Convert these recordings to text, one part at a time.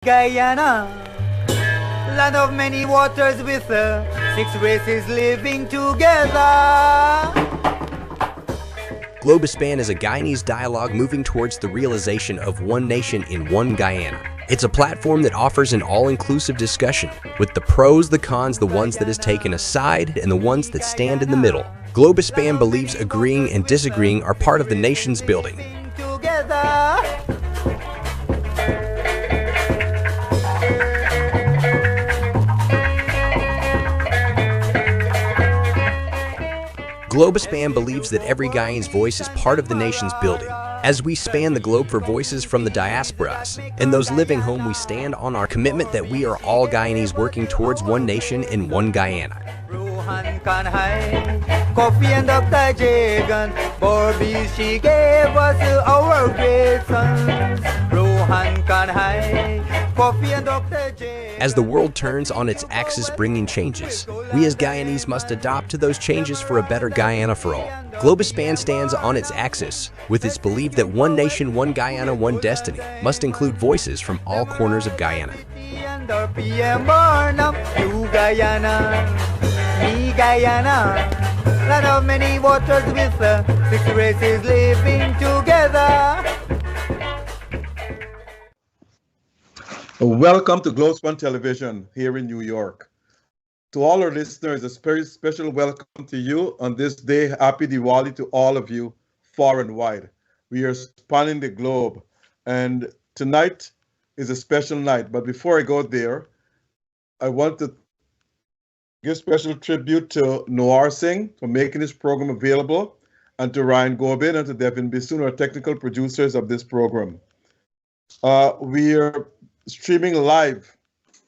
Guyana, land of many waters with 6 races living together. Globespan is a Guyanese dialogue moving towards the realization of one nation in one Guyana. It's a platform that offers an all-inclusive discussion, with the pros, the cons, the ones that is taken aside, and the ones that stand in the middle. Globespan believes agreeing and disagreeing are part of the nation's building. Globespan believes that every Guyanese voice is part of the nation's building. As we span the globe for voices from the diasporas and those living home, we stand on our commitment that we are all Guyanese working towards one nation in one Guyana. Coffee and Dr. Jagan, Bobby, she gave us our great sons. Rohan Kanhai, Coffee and Dr. Jagan. As the world turns on its axis bringing changes, we as Guyanese must adopt to those changes for a better Guyana for all. Globespan stands on its axis with its belief that one nation, one Guyana, one destiny must include voices from all corners of Guyana. Me Guyana, land of many waters with 6 races living together. Welcome to Globespan Television here in New York. To all our listeners, a very special welcome to you on this day. Happy Diwali to all of you, far and wide. We are spanning the globe, and tonight is a special night. But before I go there, I want to give special tribute to Noir Singh for making this program available, and to Ryan Gobin and to Devin Bissoon, our technical producers of this program. We are streaming live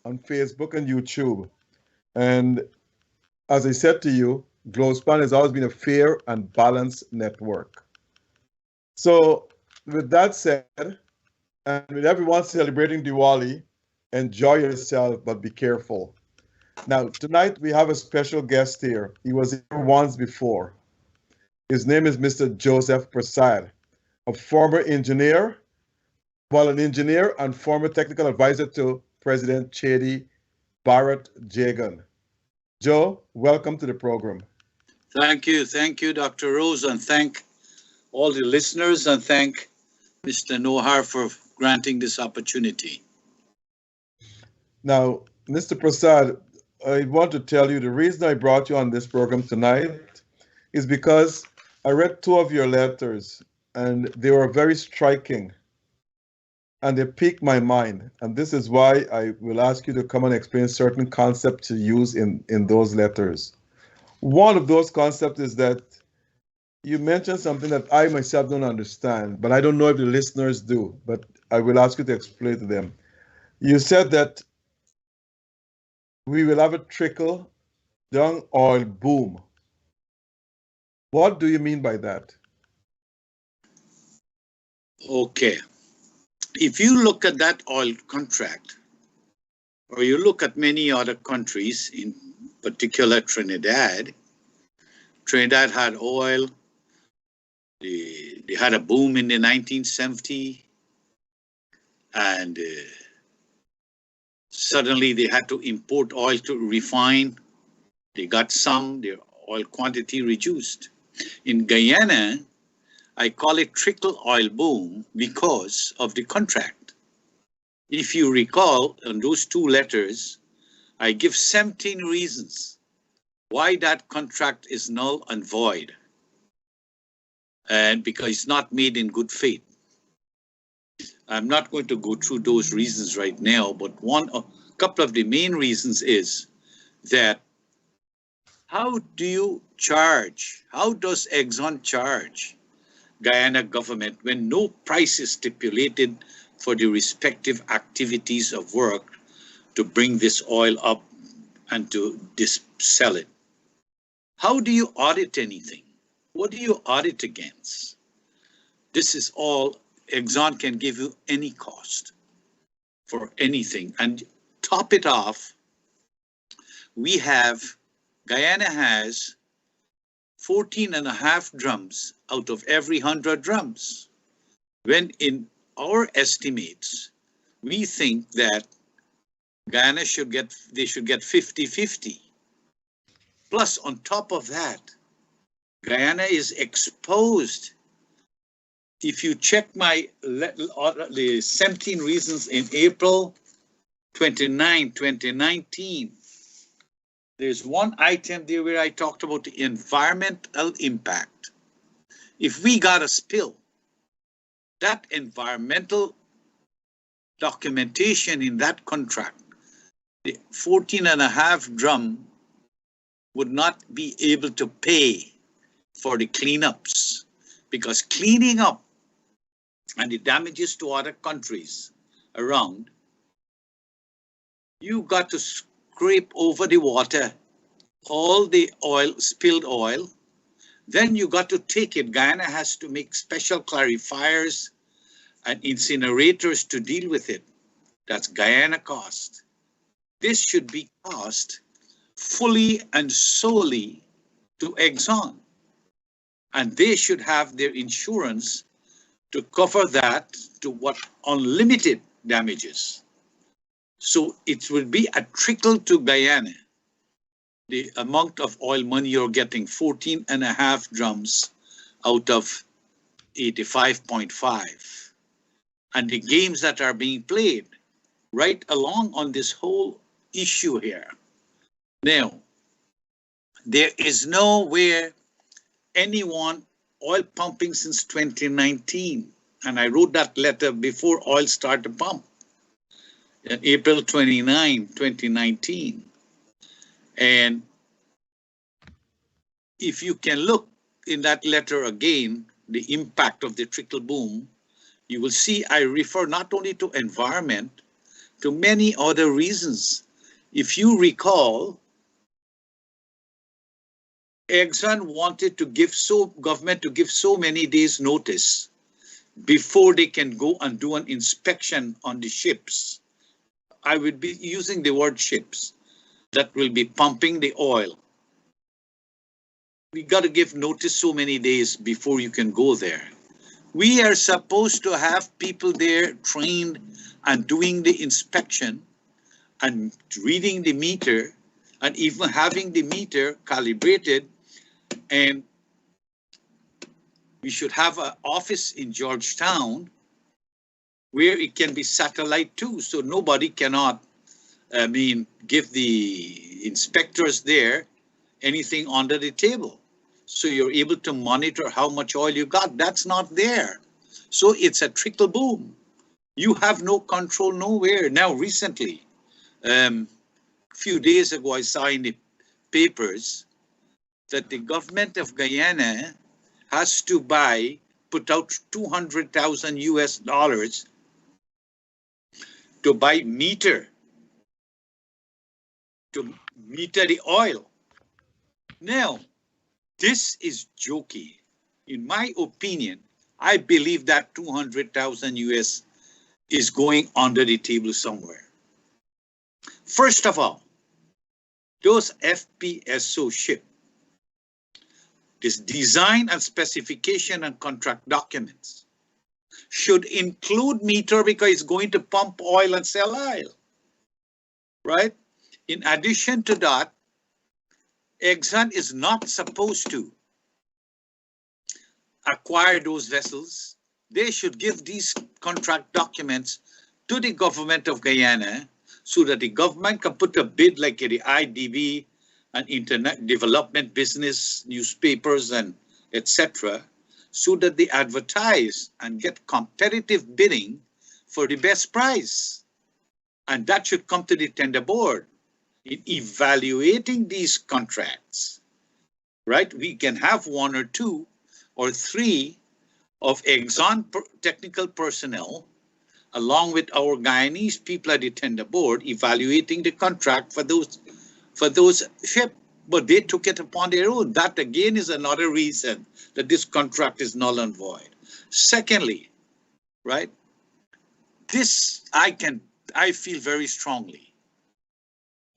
on Facebook and YouTube. And as I said to you, Globespan has always been a fair and balanced network. So with that said, and with everyone celebrating Diwali, enjoy yourself, but be careful. Now, tonight we have a special guest here. He was here once before. His name is Mr. Joseph Prasad, a former engineer, an engineer and former technical advisor to President Chedi Bharat Jagan. Joe, welcome to the program. Thank you, Dr. Rose, and thank all the listeners, and thank Mr. Nohar for granting this opportunity. Now, Mr. Prasad, I want to tell you the reason I brought you on this program tonight is because I read 2 of your letters, and they were very striking, and they piqued my mind. And this is why I will ask you to come and explain certain concepts to use in those letters. One of those concepts is that you mentioned something that I myself don't understand, but I don't know if the listeners do, but I will ask you to explain to them. You said that we will have a trickle down oil boom. What do you mean by that? Okay. If you look at that oil contract, or you look at many other countries, in particular Trinidad had oil. They had a boom in the 1970s, and suddenly they had to import oil to refine. They got their oil quantity reduced. In Guyana, I call it trickle oil boom because of the contract. If you recall, on those 2 letters, I give 17 reasons why that contract is null and void. And because it's not made in good faith. I'm not going to go through those reasons right now, but a couple of the main reasons is that how does Exxon charge Guyana government when no price is stipulated for the respective activities of work to bring this oil up and to sell it? How do you audit anything? What do you audit against? This is all. Exxon can give you any cost for anything. And top it off, Guyana has 14.5 drums out of every 100 drums, when in our estimates, we think that Guyana should get 50-50. Plus, on top of that, Guyana is exposed. If you check the 17 reasons in April 29, 2019, there's one item there where I talked about the environmental impact. If we got a spill, that environmental documentation in that contract, the 14.5 drum would not be able to pay for the cleanups, because cleaning up and the damages to other countries around, you got to scrape over the water, all the oil, spilled oil. Then you got to take it. Guyana has to make special clarifiers and incinerators to deal with it. That's Guyana cost. This should be cost fully and solely to Exxon. And they should have their insurance to cover that to what unlimited damages. So it will be a trickle to Guyana. The amount of oil money you're getting, 14.5 drums out of 85.5. And the games that are being played right along on this whole issue here. Now, there is nowhere anyone oil pumping since 2019. And I wrote that letter before oil started to pump. In April 29, 2019. And if you can look in that letter again, the impact of the trickle boom, you will see I refer not only to environment, to many other reasons. If you recall, Exxon wanted to give government to give so many days notice before they can go and do an inspection on the ships. I would be using the word ships that will be pumping the oil. We got to give notice so many days before you can go there. We are supposed to have people there trained and doing the inspection and reading the meter and even having the meter calibrated. And we should have an office in Georgetown where it can be satellite too, so nobody cannot, give the inspectors there anything under the table. So you're able to monitor how much oil you got. That's not there. So it's a trickle boom. You have no control nowhere. Now, recently, a few days ago, I saw in the papers that the government of Guyana has to put out $200,000 US to buy meter, to meter the oil. Now, this is jokey. In my opinion, I believe that 200,000 US is going under the table somewhere. First of all, those FPSO ship, this design and specification and contract documents should include meter because it's going to pump oil and sell oil, right? In addition to that, Exxon is not supposed to acquire those vessels. They should give these contract documents to the government of Guyana so that the government can put a bid like the IDB and Internet Development Business newspapers and etc. so that they advertise and get competitive bidding for the best price. And that should come to the tender board. In evaluating these contracts, right? We can have 1 or 2 or 3 of Exxon technical personnel along with our Guyanese people at the tender board evaluating the contract for those ships, but they took it upon their own. That again is another reason that this contract is null and void. Secondly, right? This I feel very strongly.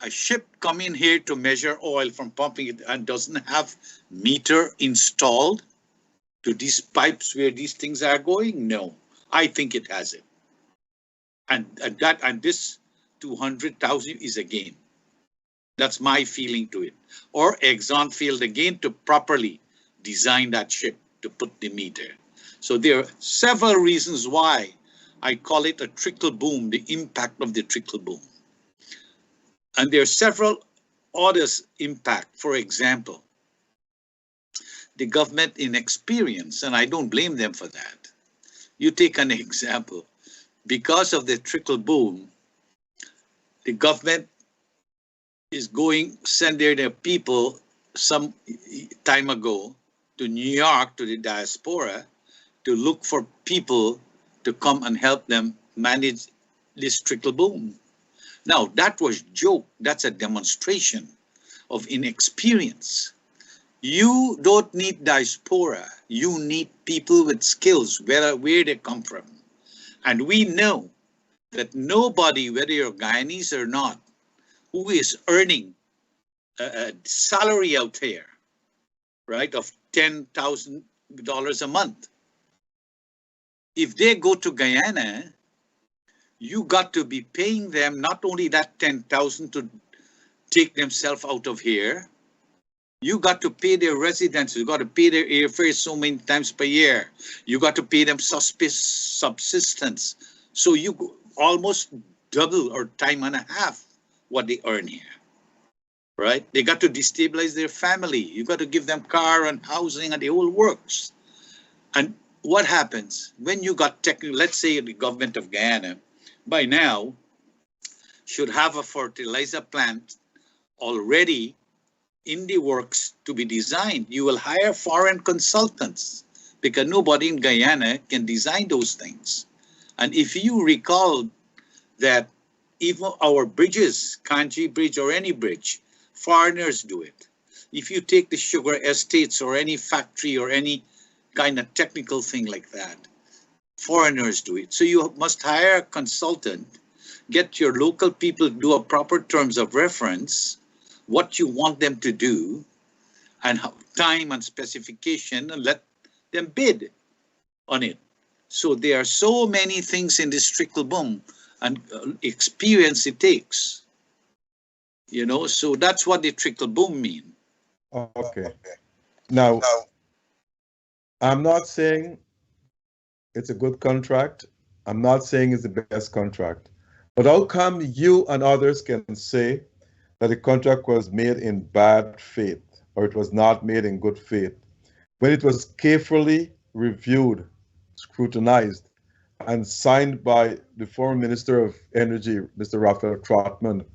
A ship come in here to measure oil from pumping it and doesn't have meter installed to these pipes where these things are going? No, I think it has it. And this 200,000 is a gain. That's my feeling to it. Or Exxon failed again to properly design that ship to put the meter. So there are several reasons why I call it a trickle boom, the impact of the trickle boom. And there are several others impact. For example, the government inexperience, and I don't blame them for that. You take an example. Because of the trickle boom, the government is send their people some time ago to New York, to the diaspora, to look for people to come and help them manage this trickle boom. Now, that was joke. That's a demonstration of inexperience. You don't need diaspora. You need people with skills, where they come from. And we know that nobody, whether you're Guyanese or not, who is earning a salary out there, right, of $10,000 a month, if they go to Guyana, you got to be paying them not only that 10,000 to take themselves out of here, you got to pay their residence, you got to pay their airfare so many times per year, you got to pay them subsistence. So you almost double or time and a half what they earn here, right? They got to destabilize their family. You got to give them car and housing and the whole works. And what happens when you got technical, let's say the government of Guyana by now should have a fertilizer plant already in the works to be designed. You will hire foreign consultants because nobody in Guyana can design those things. And if you recall that even our bridges, Kanji Bridge or any bridge, foreigners do it. If you take the sugar estates or any factory or any kind of technical thing like that, foreigners do it. So you must hire a consultant, get your local people to do a proper terms of reference, what you want them to do, and time and specification, and let them bid on it. So there are so many things in this trickle boom and experience it takes, you know, so that's what the trickle boom mean. Okay. Now, I'm not saying it's a good contract. I'm not saying it's the best contract. But how come you and others can say that the contract was made in bad faith or it was not made in good faith when it was carefully reviewed, scrutinized, and signed by the former Minister of Energy, Mr. Raphael Trotman,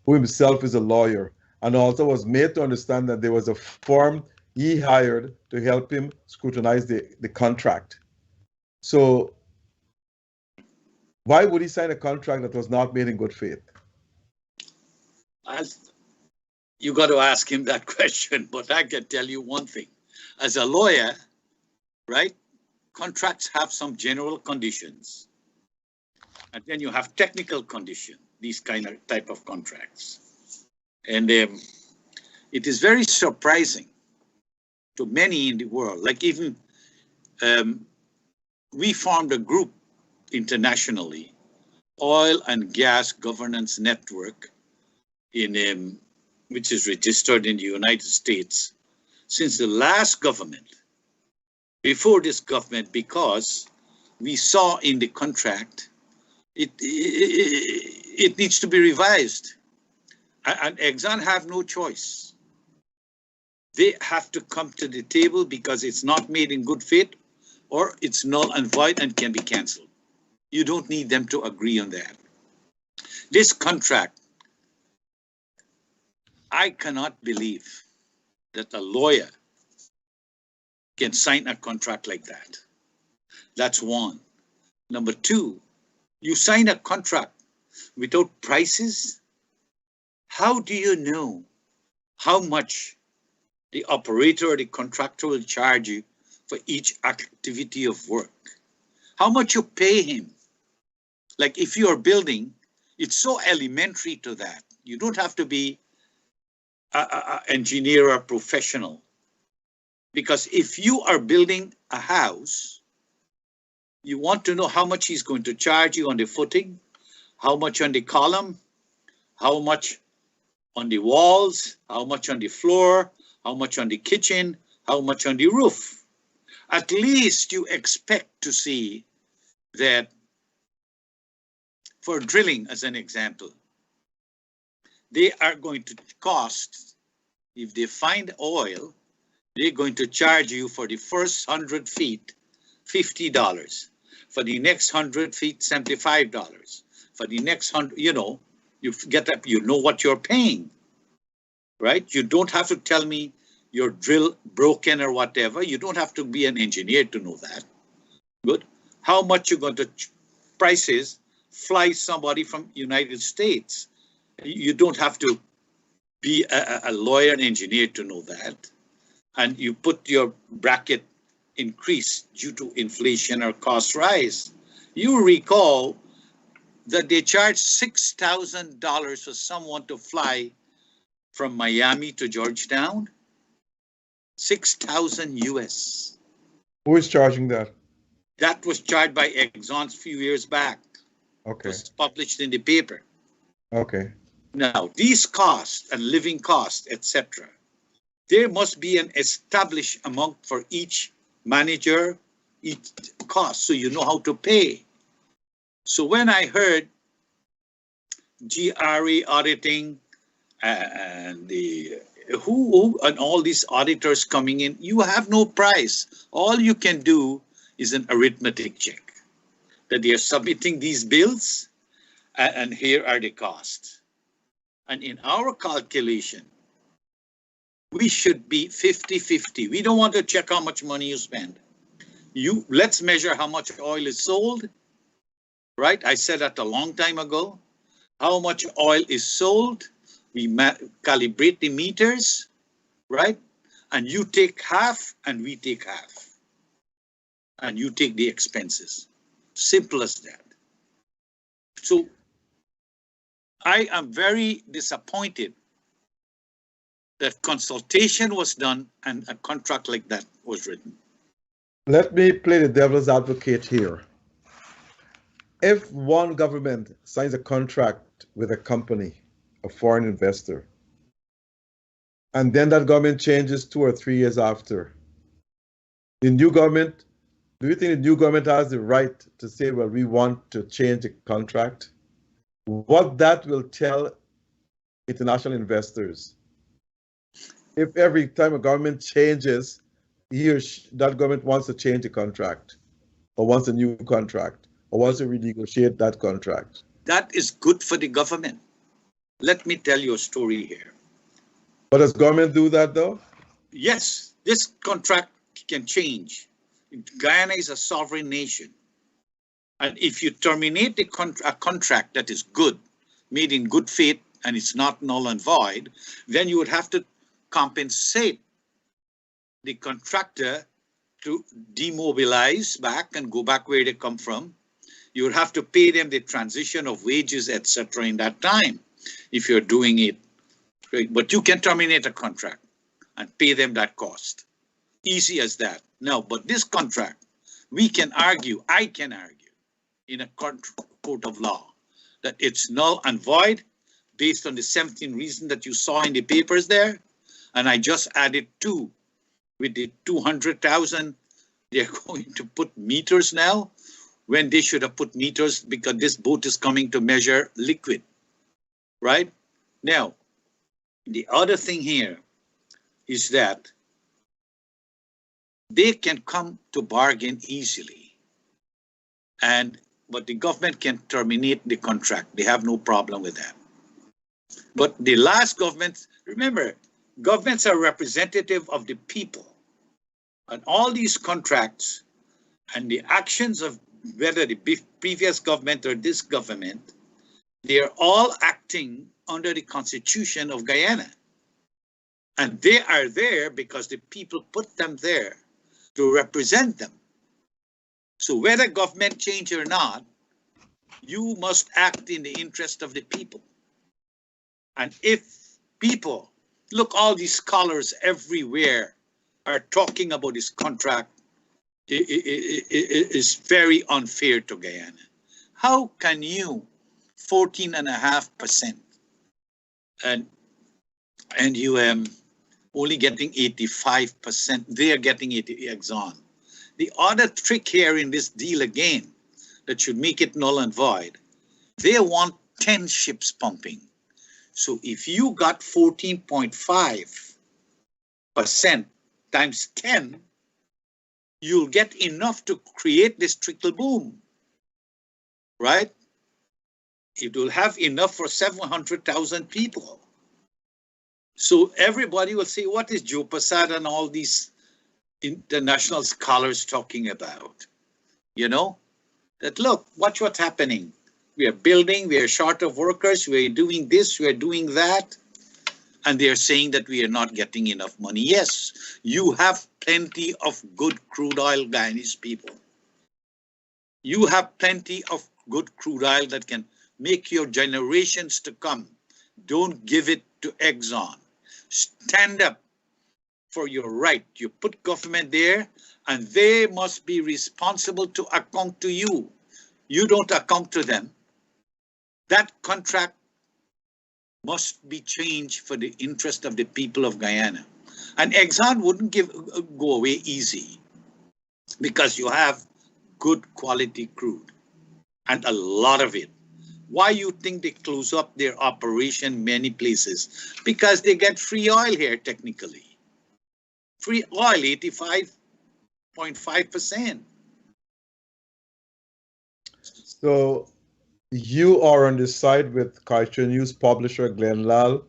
who himself is a lawyer, and also was made to understand that there was a firm he hired to help him scrutinize the contract. So why would he sign a contract that was not made in good faith? You got to ask him that question, but I can tell you one thing. As a lawyer, right, contracts have some general conditions. And then you have technical conditions, these kind of type of contracts. And it is very surprising to many in the world, like even we formed a group internationally, Oil and Gas Governance Network, in which is registered in the United States since the last government, before this government, because we saw in the contract it needs to be revised. And Exxon have no choice. They have to come to the table because it's not made in good faith or it's null and void and can be cancelled. You don't need them to agree on that. This contract, I cannot believe that a lawyer can sign a contract like that. That's one. Number two, you sign a contract without prices. How do you know how much the operator or the contractor will charge you for each activity of work? How much you pay him? Like if you are building, it's so elementary to that. You don't have to be an engineer or professional. Because if you are building a house, you want to know how much he's going to charge you on the footing, how much on the column, how much on the walls, how much on the floor, how much on the kitchen, how much on the roof. At least you expect to see that for drilling, as an example, they are going to cost, if they find oil, they're going to charge you for the first 100 feet, $50. For the next 100 feet, $75. For the next 100, you know, you get up, you know what you're paying, right? You don't have to tell me your drill broken or whatever. You don't have to be an engineer to know that. Good. How much you're going to prices fly somebody from United States. You don't have to be a lawyer and engineer to know that. And you put your bracket increase due to inflation or cost rise. You recall that they charge $6,000 for someone to fly from Miami to Georgetown. 6,000 US. Who is charging that? That was charged by Exxon a few years back. Okay. It was published in the paper. Okay. Now, these costs and living costs, etc., there must be an established amount for each manager, each cost, so you know how to pay. So when I heard GRE auditing and the who and all these auditors coming in, you have no price. All you can do is an arithmetic check that they are submitting these bills and here are the costs. And in our calculation, we should be 50-50. We don't want to check how much money you spend. Let's measure how much oil is sold, right? I said that a long time ago. How much oil is sold? We calibrate the meters, right? And you take half and we take half. And you take the expenses. Simple as that. So I am very disappointed that consultation was done and a contract like that was written. Let me play the devil's advocate here. If one government signs a contract with a company, a foreign investor, and then that government changes 2 or 3 years after, the new government, do you think the new government has the right to say, well, we want to change the contract? What that will tell international investors, if every time a government changes, that government wants to change the contract, or wants a new contract, or wants to renegotiate that contract. That is good for the government. Let me tell you a story here. But does government do that though? Yes, this contract can change. Guyana is a sovereign nation. And if you terminate a contract that is good, made in good faith, and it's not null and void, then you would have to compensate the contractor to demobilize back and go back where they come from. You would have to pay them the transition of wages, etc. in that time if you're doing it. Right? But you can terminate a contract and pay them that cost. Easy as that. Now, but this contract, we can argue, I can argue in a court of law that it's null and void based on the 17 reasons that you saw in the papers there. And I just added 2 with the 200,000. They're going to put meters now when they should have put meters because this boat is coming to measure liquid, right? Now, the other thing here is that they can come to bargain easily, but the government can terminate the contract. They have no problem with that. But the last government, remember, governments are representative of the people. And all these contracts and the actions of whether the previous government or this government, they are all acting under the Constitution of Guyana. And they are there because the people put them there to represent them. So whether government change or not, you must act in the interest of the people. And if people, look, all these scholars everywhere are talking about this contract, it is very unfair to Guyana. How can you 14.5%. And you only getting 85%. They are getting 80 Exxon. The other trick here in this deal again that should make it null and void, they want 10 ships pumping. So if you got 14.5% times 10, you'll get enough to create this trickle boom, right? It will have enough for 700,000 people. So everybody will say, what is Joe Passad and all these international scholars talking about? You know, that look, watch what's happening. We are building, we are short of workers, we are doing this, we are doing that. And they are saying that we are not getting enough money. Yes, you have plenty of good crude oil, Guyanese people. You have plenty of good crude oil that can make your generations to come. Don't give it to Exxon. Stand up for your right. You put government there and they must be responsible to account to you. You don't account to them. That contract must be changed for the interest of the people of Guyana. And Exxon wouldn't go away easy because you have good quality crude and a lot of it. Why you think they close up their operation many places? Because they get free oil here technically. Free oil, 85.5%. So you are on the side with Culture News publisher Glenn Lal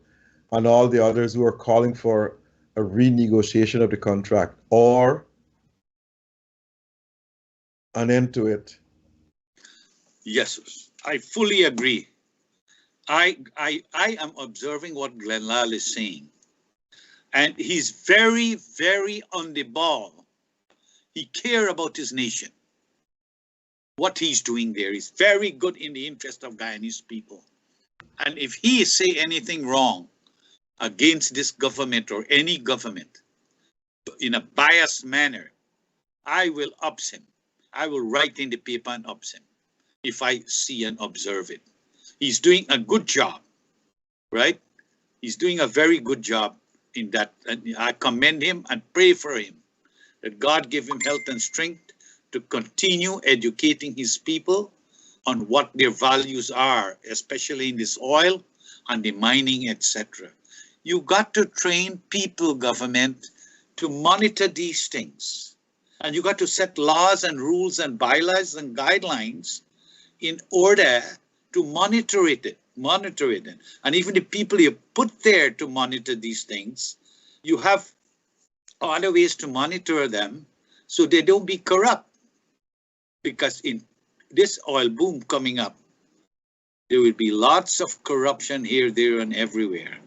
and all the others who are calling for a renegotiation of the contract or an end to it. Yes, I fully agree. I am observing what Glenn Lal is saying. And he's very, very on the ball. He cares about his nation. What he's doing there is very good in the interest of Guyanese people. And if he say anything wrong against this government or any government in a biased manner, I will ups him. I will write in the paper and ups him if I see and observe it. He's doing a good job, right? He's doing a very good job in that. And I commend him and pray for him that God give him health and strength to continue educating his people on what their values are, especially in this oil and the mining, etc. You got to train people, government, to monitor these things. And you got to set laws and rules and bylaws and guidelines in order to monitor it. And even the people you put there to monitor these things, you have other ways to monitor them so they don't be corrupt. Because in this oil boom coming up, there will be lots of corruption here, there, and everywhere.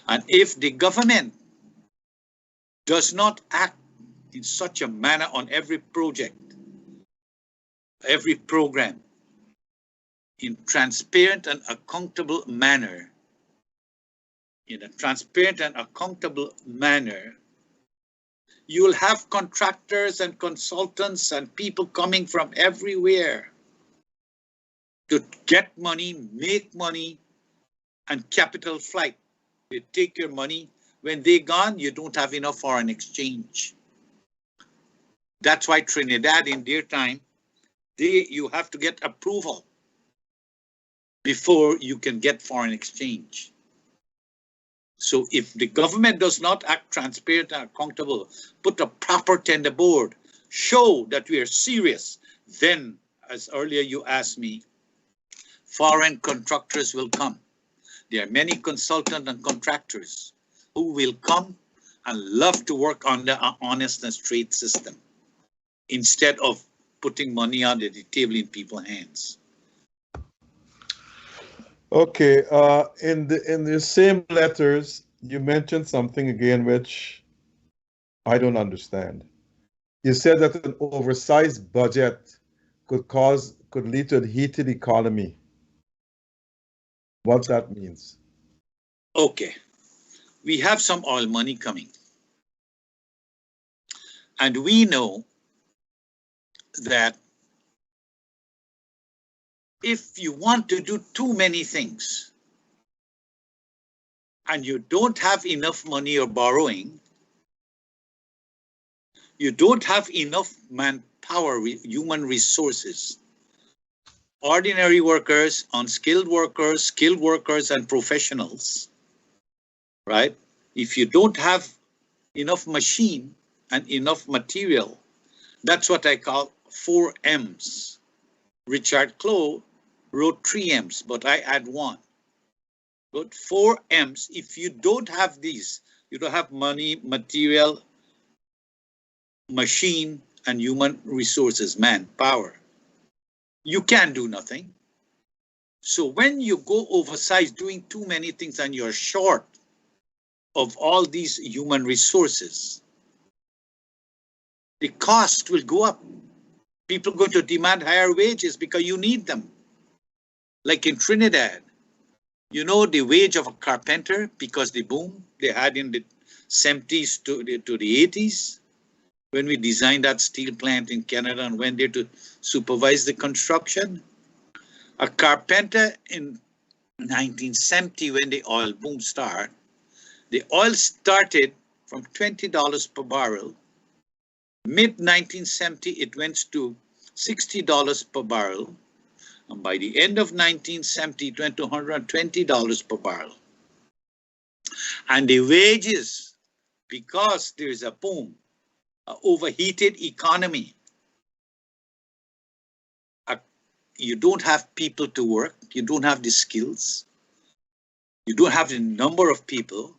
And if the government does not act in such a manner on every project, every program, in transparent and accountable manner, you will have contractors and consultants and people coming from everywhere to get money, make money, and capital flight. They take your money. When they're gone, you don't have enough foreign exchange. That's why Trinidad in their time, you have to get approval before you can get foreign exchange. So if the government does not act transparent and accountable, put a proper tender board, show that we are serious, then, as earlier you asked me, foreign contractors will come. There are many consultants and contractors who will come and love to work under an honest and straight system instead of putting money under the table in people's hands. Okay, in the same letters, you mentioned something again which I don't understand. You said that an oversized budget could lead to a heated economy. What that means? Okay, we have some oil money coming. And we know that if you want to do too many things and you don't have enough money or borrowing, you don't have enough manpower, human resources, ordinary workers, unskilled workers, skilled workers, and professionals, right? If you don't have enough machine and enough material, that's what I call 4 M's. Richard Clow wrote 3 M's, but I add 1. But 4 M's, if you don't have these, you don't have money, material, machine, and human resources, manpower, you can do nothing. So when you go oversized doing too many things and you're short of all these human resources, the cost will go up. People are going to demand higher wages because you need them. Like in Trinidad, you know the wage of a carpenter, because the boom they had in the 70s to the 80s, when we designed that steel plant in Canada and went there to supervise the construction. A carpenter in 1970, when the oil boom started, the oil started from $20 per barrel. Mid-1970, it went to $60 per barrel. And by the end of 1970, it went to $120 per barrel. And the wages, because there is a boom, an overheated economy, you don't have people to work, you don't have the skills, you don't have the number of people.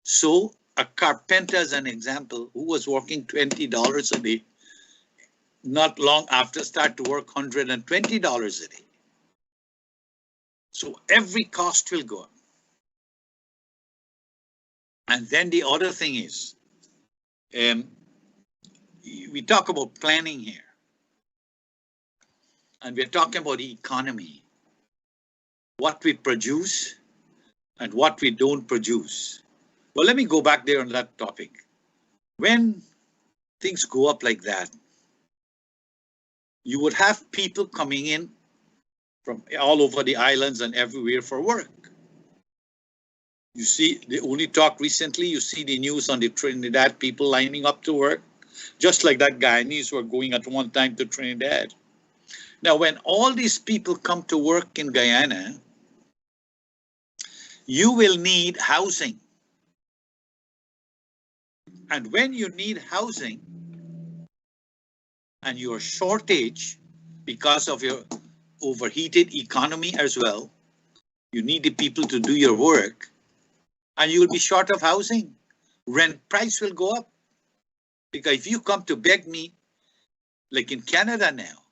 So a carpenter, as an example, who was working $20 a day, not long after start to work $120 a day. So every cost will go up. And then the other thing is, we talk about planning here. And we're talking about the economy, what we produce and what we don't produce. Well, let me go back there on that topic. When things go up like that, you would have people coming in from all over the islands and everywhere for work. You see, they only talk recently, you see the news on the Trinidad people lining up to work, just like that Guyanese were going at one time to Trinidad. Now, when all these people come to work in Guyana, you will need housing. And when you need housing and your shortage because of your overheated economy as well, you need the people to do your work and you will be short of housing. Rent price will go up. Because if you come to beg me, like in Canada now,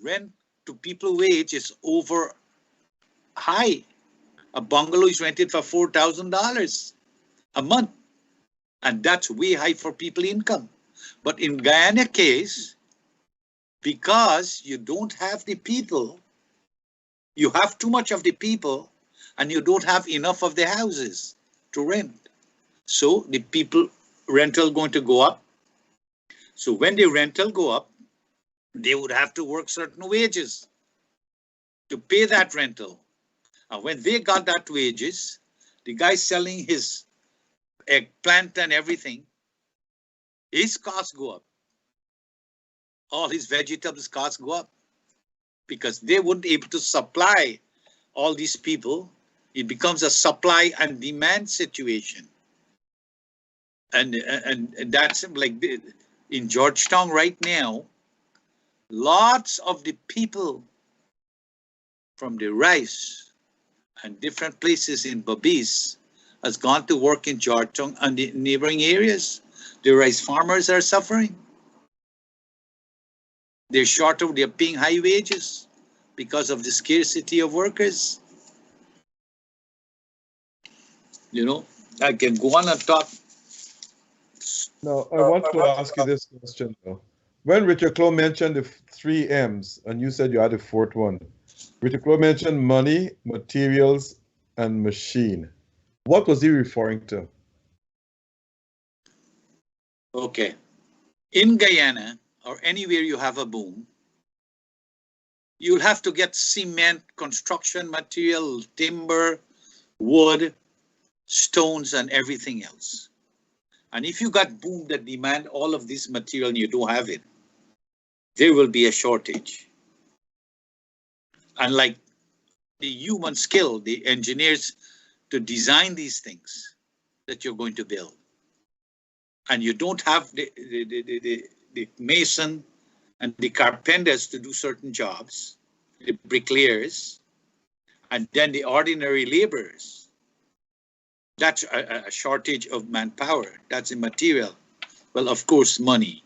rent to people wage is over high. A bungalow is rented for $4,000 a month. And that's way high for people income. But in Guyana case, because you don't have the people, you have too much of the people and you don't have enough of the houses to rent. So the people rental going to go up. So when the rental go up, they would have to work certain wages to pay that rental. And when they got that wages, the guy selling his eggplant and everything, his costs go up. All his vegetables costs go up because they wouldn't be able to supply all these people. It becomes a supply and demand situation. And that's like in Georgetown right now, lots of the people from the rice and different places in Belize has gone to work in Georgetown and the neighboring areas. The rice farmers are suffering. They're they're paying high wages because of the scarcity of workers. You know, I can go on and talk. Now, I want to ask you this question though. When Richard Clow mentioned the 3 M's and you said you had a fourth one, Richard Clow mentioned money, materials, and machine. What was he referring to? Okay. In Guyana or anywhere you have a boom, You'll have to get cement, construction material, timber, wood, stones, and everything else. And if you got boom that demand all of this material and you don't have it, there will be a shortage. Unlike the human skill, the engineers to design these things that you're going to build. And you don't have the mason and the carpenters to do certain jobs, the bricklayers, and then the ordinary laborers. That's a shortage of manpower. That's a material. Well, of course, money.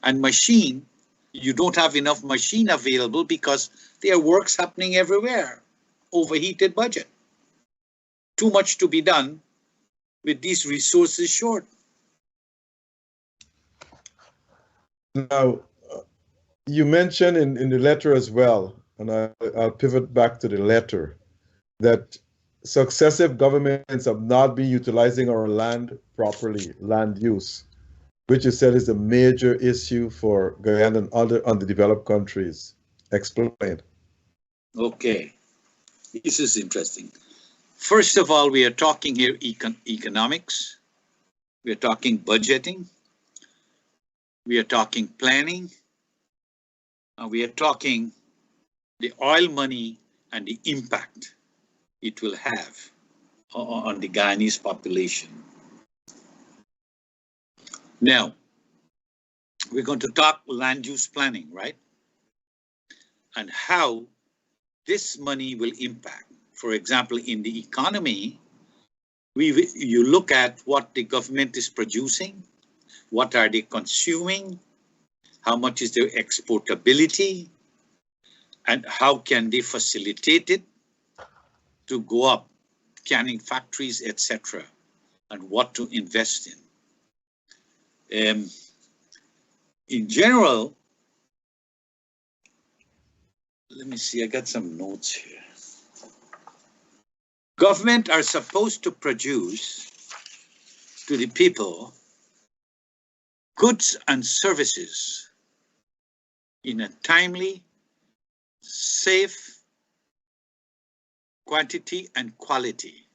And machine, you don't have enough machine available because there are works happening everywhere. Overheated budget. Too much to be done with these resources short. Now, you mentioned in the letter as well, and I'll pivot back to the letter, that successive governments have not been utilizing our land properly, land use, which you said is a major issue for Guyana and other underdeveloped countries. Explain. Okay, this is interesting. First of all, we are talking here economics. We are talking budgeting. We are talking planning. We are talking the oil money and the impact it will have on the Guyanese population. Now, we're going to talk land use planning, right? And how this money will impact. For example, in the economy, you look at what the government is producing, what are they consuming, how much is their exportability, and how can they facilitate it to go up, canning factories, etc., and what to invest in. In general, let me see, I got some notes here. Government are supposed to produce to the people goods and services in a timely, safe quantity and quality.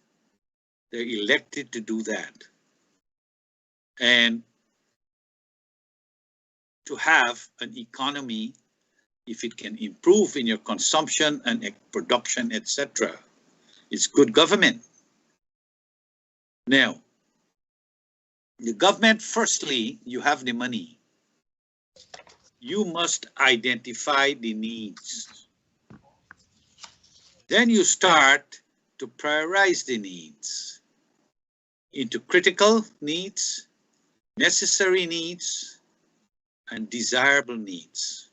They're elected to do that. And to have an economy, if it can improve in your consumption and production, etc., it's good government. Now, the government, firstly, you have the money. You must identify the needs. Then you start to prioritize the needs into critical needs, necessary needs, and desirable needs.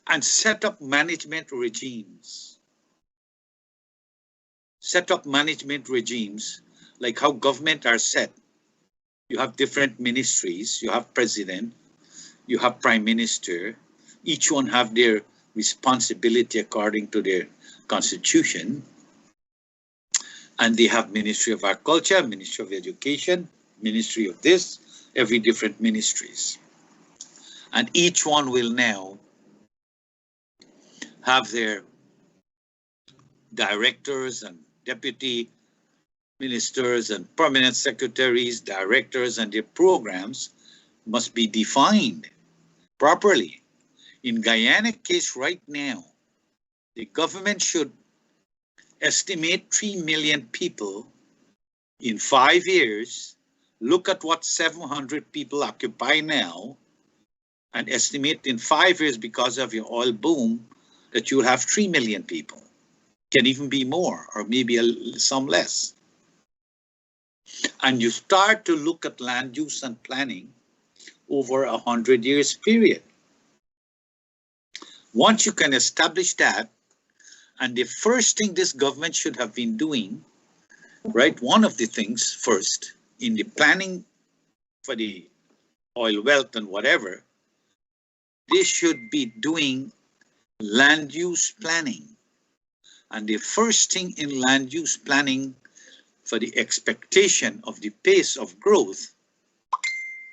And set up management regimes. Set up management regimes like how government are set. You have different ministries, you have president, you have prime minister, each one have their responsibility according to their constitution. And they have Ministry of Agriculture, Ministry of Education, Ministry of this, every different ministries. And each one will now have their directors and deputy ministers and permanent secretaries, directors, and their programs must be defined properly. In Guyana case right now, the government should estimate 3 million people in 5 years, look at what 700 people occupy now, and estimate in 5 years because of your oil boom that you'll have 3 million people. Can even be more or maybe some less. And you start to look at land use and planning over 100 years period. Once you can establish that, and the first thing this government should have been doing, right, one of the things first in the planning for the oil wealth and whatever, they should be doing land use planning. And the first thing in land use planning for the expectation of the pace of growth,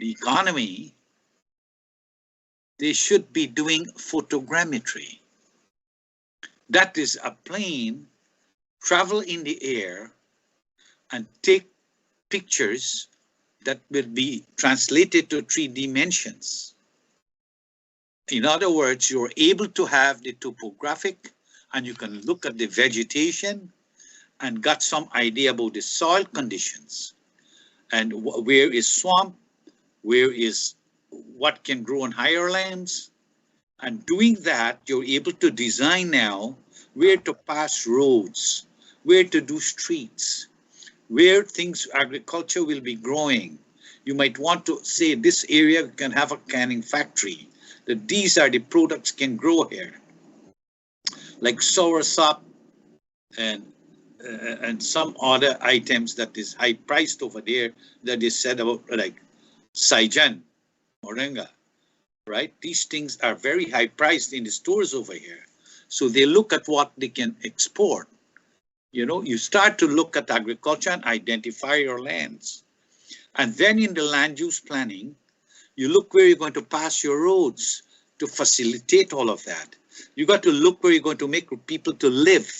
the economy, they should be doing photogrammetry. That is a plane travel in the air and take pictures that will be translated to 3 dimensions. In other words, you're able to have the topographic, and you can look at the vegetation and got some idea about the soil conditions and where is swamp, where is what can grow on higher lands. And doing that, you're able to design now where to pass roads, where to do streets, where things, agriculture will be growing. You might want to say this area can have a canning factory, that these are the products can grow here, like soursop and some other items that is high priced over there that is said about, like Saijan, Moringa, right? These things are very high priced in the stores over here. So they look at what they can export. You know, you start to look at agriculture and identify your lands. And then in the land use planning, you look where you're going to pass your roads to facilitate all of that. You got to look where you're going to make people to live,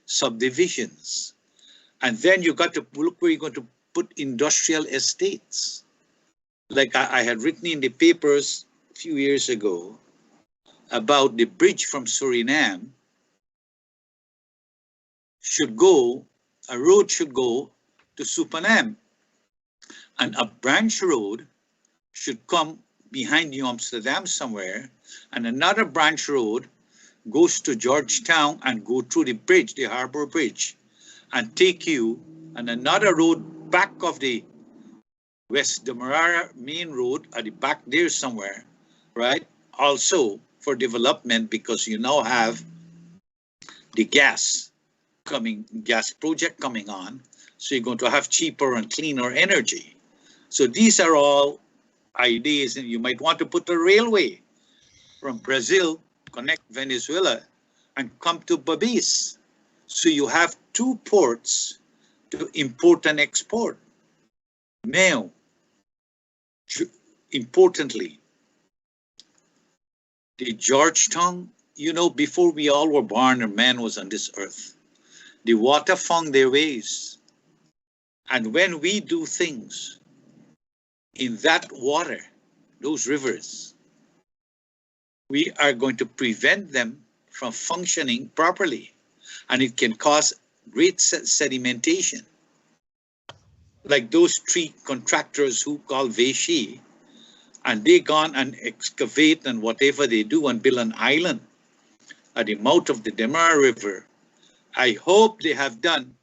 subdivisions. And then you got to look where you're going to put industrial estates. Like I had written in the papers a few years ago about the bridge from Suriname should go, a road should go to Supanam, and a branch road should come behind New Amsterdam somewhere, and another branch road goes to Georgetown and go through the bridge, the harbor bridge, and take you, and another road back of the West Demerara main road at the back there somewhere, right? Also for development, because you now have the gas project coming on, so you're going to have cheaper and cleaner energy. So these are all ideas, and you might want to put a railway from Brazil, connect Venezuela, and come to Babis. So you have 2 ports to import and export. Now, importantly, the Georgetown, you know, before we all were born and man was on this earth, the water found their ways. And when we do things in that water, those rivers, we are going to prevent them from functioning properly. And it can cause great sedimentation. Like those 3 contractors who call Vichy, and they gone and excavate and whatever they do and build an island at the mouth of the Demerara River. I hope they have done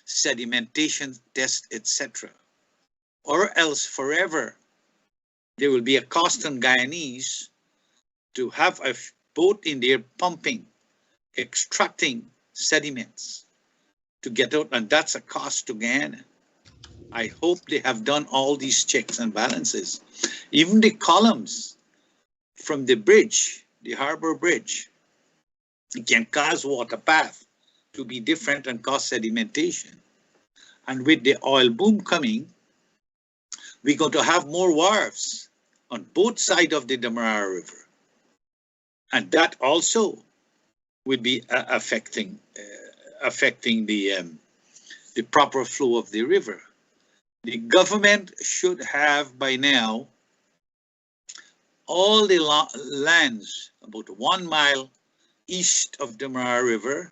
sedimentation tests, etc. Or else forever there will be a cost on Guyanese to have a boat in there pumping, extracting sediments to get out, and that's a cost to Guyana. I hope they have done all these checks and balances. Even the columns from the bridge, the harbor bridge, it can cause water path to be different and cause sedimentation. And with the oil boom coming, we're going to have more wharves on both sides of the Demerara River. And that also will be affecting the proper flow of the river. The government should have by now all the lands about 1 mile east of the Demerara River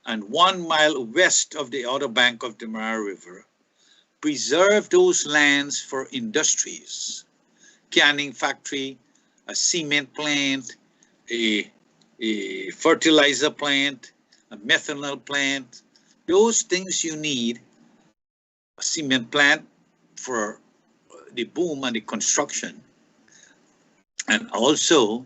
and 1 mile west of the outer bank of the Demerara River. Preserve those lands for industries, canning factory, a cement plant, a fertilizer plant, a methanol plant, those things you need. A cement plant for the boom and the construction. And also,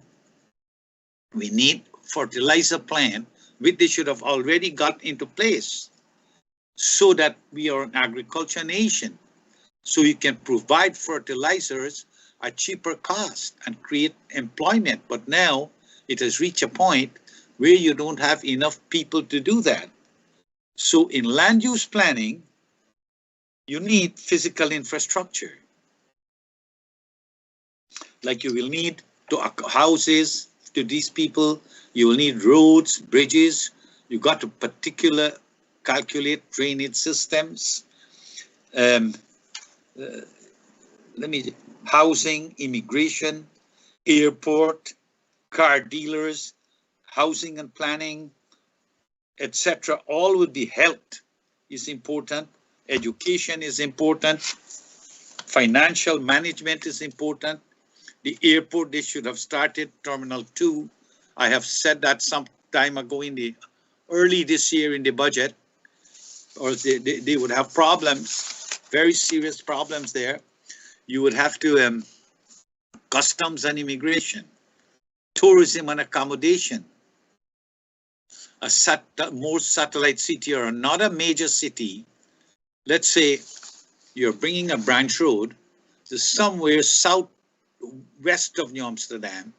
we need fertilizer plant, which they should have already got into place, so that we are an agriculture nation. So you can provide fertilizers at cheaper cost and create employment. But now it has reached a point where you don't have enough people to do that. So in land use planning, you need physical infrastructure. Like you will need houses, to these people. You will need roads, bridges. You got to particular calculate drainage systems. Housing, immigration, airport, car dealers, housing and planning, etc. All would be health is important. Education is important. Financial management is important. The airport, they should have started Terminal 2. I have said that some time ago in the early this year in the budget, or they would have problems, very serious problems there. You would have to customs and immigration, tourism and accommodation, more satellite city or another major city. Let's say you're bringing a branch road to somewhere southwest of New Amsterdam,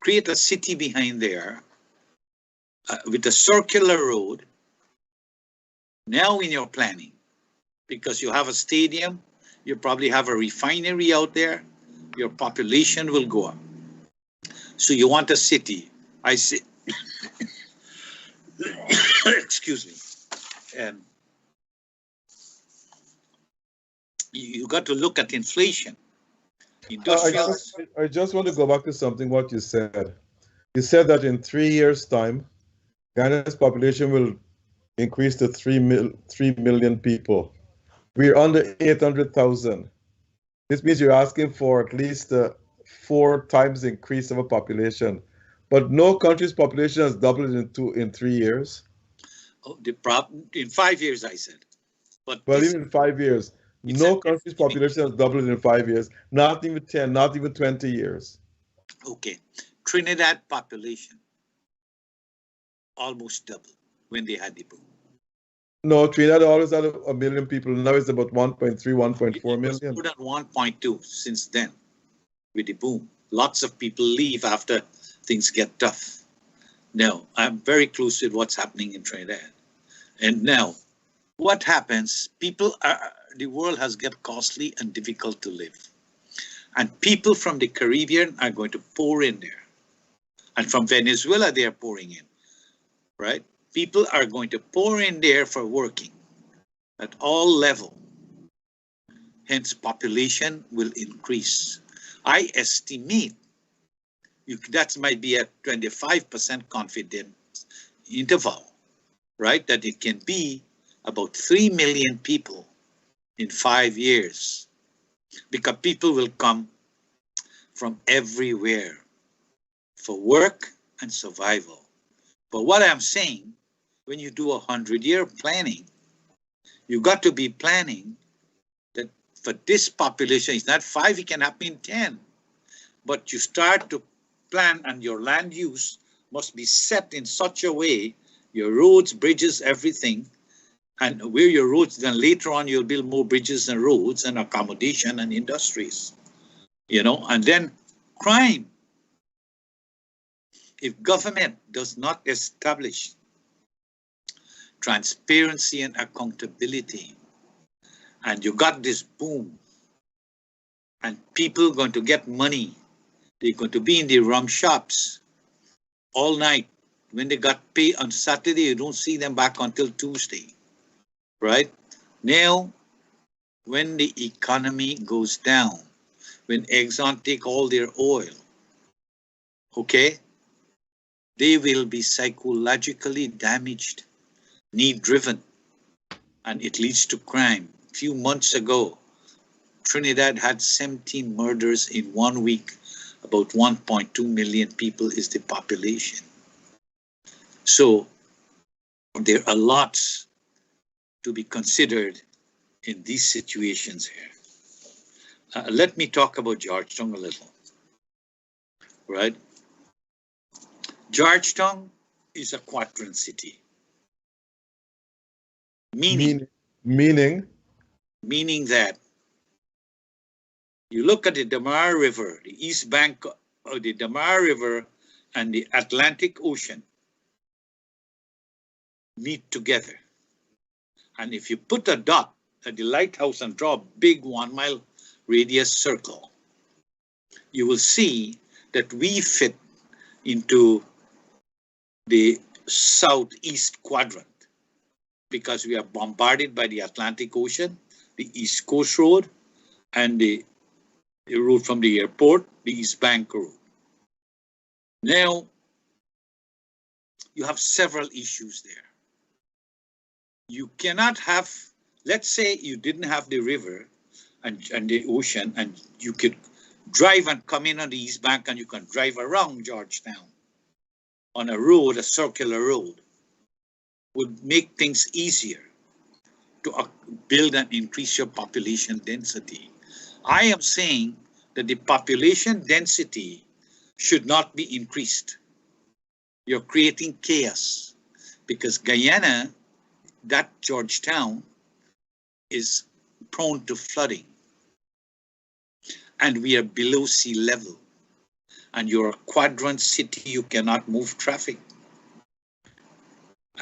create a city behind there with a circular road. Now in your planning, because you have a stadium, you probably have a refinery out there, your population will go up. So you want a city. I say, excuse me. You got to look at inflation. I just want to go back to something what you said. You said that in 3 years' time, Ghana's population will increase to 3 million people. We're under 800,000. This means you're asking for at least 4 times increase of a population. But no country's population has doubled in 3 years. Oh, the problem in 5 years, I said. But well, even in 5 years, no country's population has doubled in 5 years. Not even 10, not even 20 years. Okay, Trinidad population almost doubled when they had the boom. No, Trinidad always had a million people. Now it's about 1.3, 1.4 million. It was more than 1.2 since then with the boom. Lots of people leave after things get tough. Now, I'm very close with what's happening in Trinidad. And now, what happens? The world has got costly and difficult to live. And people from the Caribbean are going to pour in there. And from Venezuela, they are pouring in, right? People are going to pour in there for working at all levels. Hence, population will increase. I estimate that might be a 25% confidence interval, right? That it can be about 3 million people in 5 years, because people will come from everywhere for work and survival. But what I'm saying, when you do 100-year planning, you got to be planning that for this population, it's not 5, it can happen in 10. But you start to plan, and your land use must be set in such a way, your roads, bridges, everything, and where your roads, then later on you'll build more bridges and roads and accommodation and industries, you know, and then crime. If government does not establish transparency and accountability, and you got this boom, and people going to get money, they're going to be in the rum shops all night. When they got paid on Saturday, you don't see them back until Tuesday, right? Now, when the economy goes down, when Exxon take all their oil, okay, they will be psychologically damaged, need-driven, and it leads to crime. A few months ago, Trinidad had 17 murders in 1 week. About 1.2 million people is the population. So there are lots to be considered in these situations here. Let me talk about Georgetown a little, right? Georgetown is a quadrant city. Meaning that you look at the Damar River, the east bank of the Damar River and the Atlantic Ocean meet together. And if you put a dot at the lighthouse and draw a big 1 mile radius circle, you will see that we fit into the southeast quadrant because we are bombarded by the Atlantic Ocean, the East Coast Road, and the road from the airport, the East Bank Road. Now, you have several issues there. You cannot have, let's say you didn't have the river and the ocean, and you could drive and come in on the East Bank and you can drive around Georgetown on a road, a circular road, would make things easier to build and increase your population density. I am saying that the population density should not be increased. You're creating chaos because Guyana, that Georgetown, is prone to flooding. And we are below sea level. And you're a quadrant city, you cannot move traffic.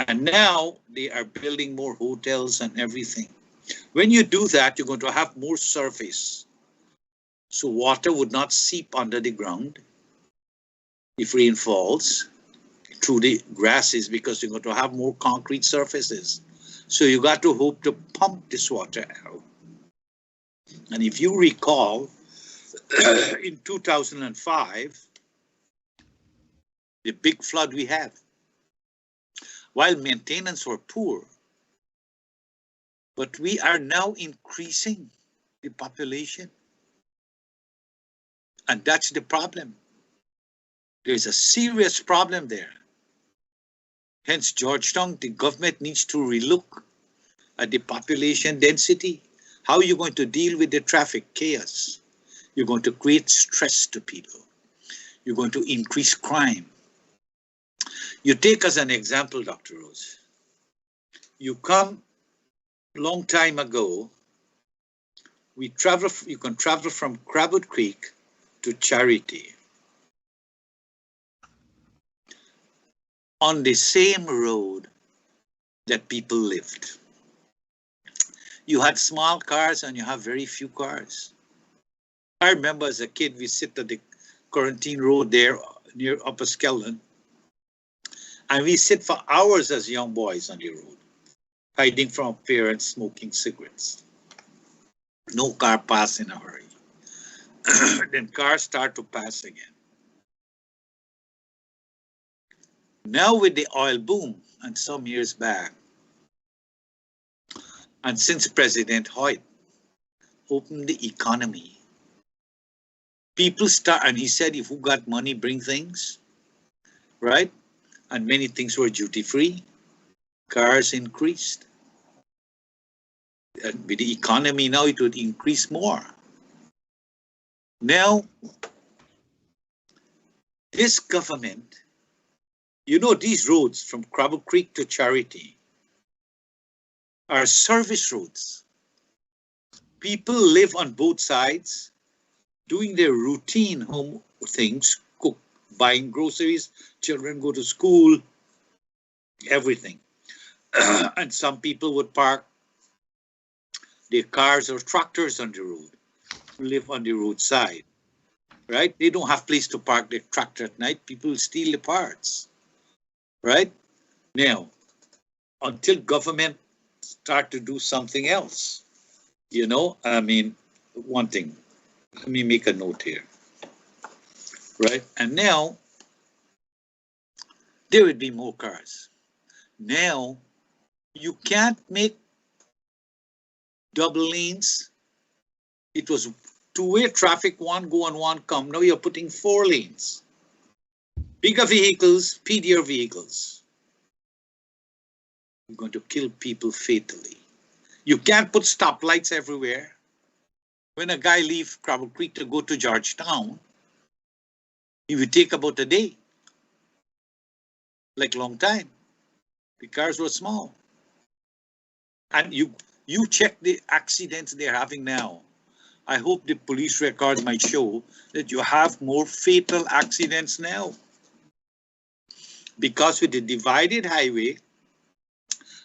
And now they are building more hotels and everything. When you do that, you're going to have more surface. So water would not seep under the ground if rain falls through the grasses because you're going to have more concrete surfaces. So you got to hope to pump this water out. And if you recall, in 2005, the big flood we had, while maintenance were poor, but we are now increasing the population. And that's the problem. There's a serious problem there. Hence, Georgetown, the government needs to relook at the population density. How are you going to deal with the traffic chaos? You're going to create stress to people. You're going to increase crime. You take as an example, Dr. Rose. You come long time ago, you can travel from Crabwood Creek to Charity on the same road that people lived. You had small cars and you have very few cars. I remember as a kid, we sit at the Quarantine Road there near Upper Skelton, and we sit for hours as young boys on the road, hiding from our parents, smoking cigarettes. No car pass in a hurry. Then cars start to pass again. Now with the oil boom, and some years back, and since President Hoyt opened the economy, people start, and he said, if who got money, bring things, right? And many things were duty-free. Cars increased. And with the economy now, it would increase more. Now, this government, you know, these roads from Crabble Creek to Charity are service roads. People live on both sides, doing their routine home things, cook, buying groceries, children go to school, everything. And some people would park their cars or tractors on the road, live on the roadside, right? They don't have place to park their tractor at night. People steal the parts, right? Now, until government start to do something else, you know, I mean, one thing, let me make a note here, right? And now, there would be more cars. Now, you can't make double lanes. It was two-way traffic, one go and one come. Now you're putting 4 lanes. Bigger vehicles, speedier vehicles. You're going to kill people fatally. You can't put stoplights everywhere. When a guy leaves Crabble Creek to go to Georgetown, it would take about a day. Like long time. The cars were small. And you check the accidents they're having now. I hope the police record might show that you have more fatal accidents now. Because with the divided highway,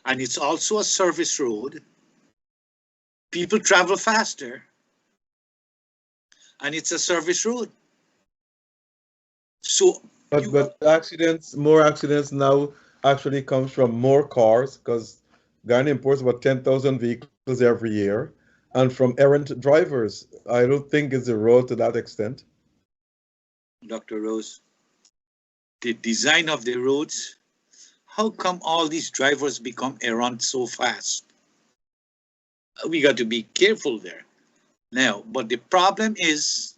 and it's also a service road, people travel faster, and it's a service road. So But accidents, more accidents now actually comes from more cars because Ghana imports about 10,000 vehicles every year, and from errant drivers. I don't think it's a road to that extent. Dr. Rose, the design of the roads, how come all these drivers become errant so fast? We got to be careful there. Now, but the problem is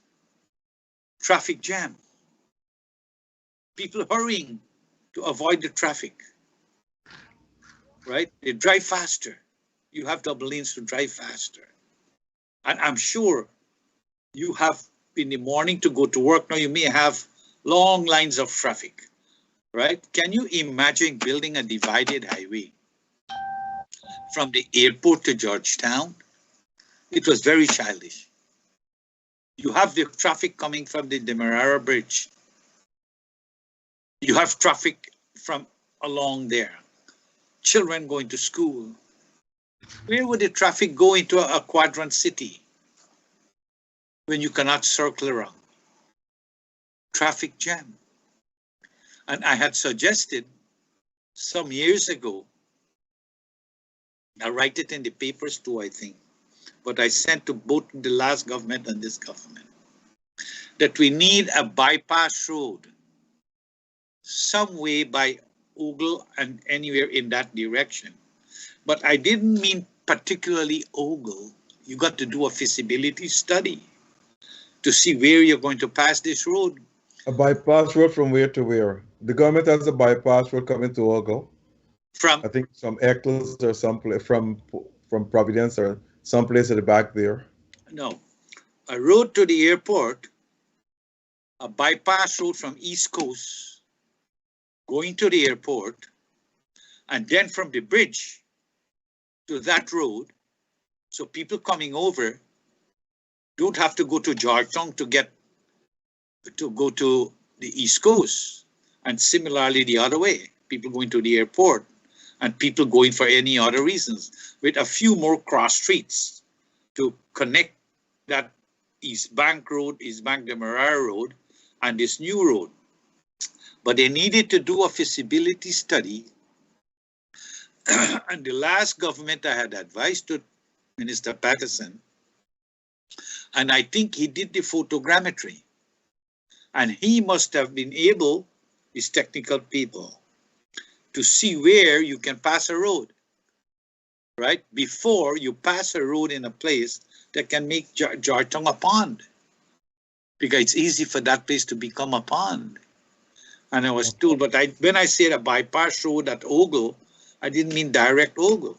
traffic jam. People hurrying to avoid the traffic, right? They drive faster. You have double lanes to drive faster. And I'm sure you have in the morning to go to work. Now you may have long lines of traffic, right? Can you imagine building a divided highway from the airport to Georgetown? It was very childish. You have the traffic coming from the Demerara Bridge. You have traffic from along there. Children going to school. Where would the traffic go into a quadrant city when you cannot circle around? Traffic jam. And I had suggested some years ago, I write it in the papers too, I think, but I sent to both the last government and this government, that we need a bypass road some way by Ogle and anywhere in that direction. But I didn't mean particularly Ogle. You got to do a feasibility study to see where you're going to pass this road. A bypass road from where to where? The government has a bypass road coming to Ogle. From, I think some Eccles or some place from Providence or someplace at the back there. no, a road to the airport, a bypass road from East Coast, going to the airport, and then from the bridge to that road, so people coming over don't have to go to Georgetown to go to the East Coast, and similarly the other way, people going to the airport and people going for any other reasons, with a few more cross streets to connect that East Bank Road, East Bank Demerara Road, and this new road. But they needed to do a feasibility study. And the last government I had advised to Minister Patterson, and I think he did the photogrammetry. And he must have been able, these technical people, to see where you can pass a road, right? Before you pass a road in a place that can make Georgetown a pond. Because it's easy for that place to become a pond. And I was told, but when I said a bypass road at Ogle, I didn't mean direct Ogle.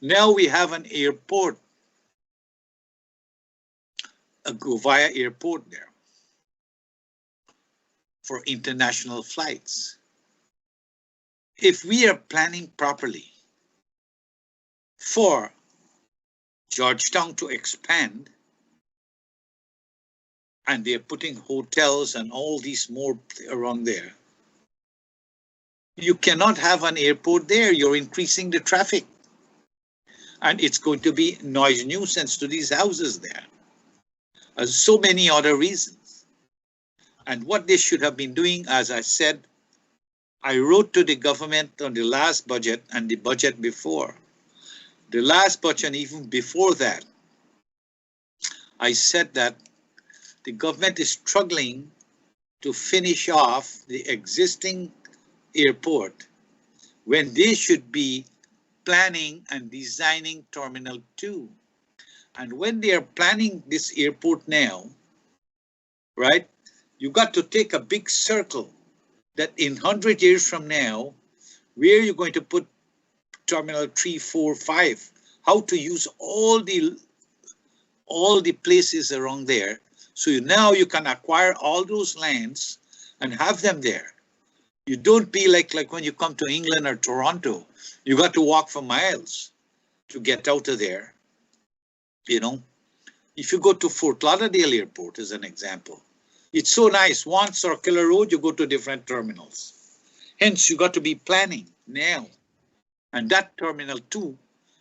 Now we have an airport, a Govaya airport there for international flights. If we are planning properly for Georgetown to expand, and they're putting hotels and all these more around there, you cannot have an airport there. You're increasing the traffic. And it's going to be noise nuisance to these houses there. So many other reasons. And what they should have been doing, as I said, I wrote to the government on the last budget and the budget before. The last budget and even before that, I said that the government is struggling to finish off the existing airport when they should be planning and designing Terminal 2. And when they are planning this airport now, right, you got to take a big circle that in 100 years from now, where you're going to put Terminal 3, 4, 5, how to use all the places around there. So now you can acquire all those lands and have them there. You don't be like when you come to England or Toronto, you got to walk for miles to get out of there. You know, if you go to Fort Lauderdale Airport as an example, it's so nice. One circular road, you go to different terminals. Hence, you got to be planning now. And that Terminal 2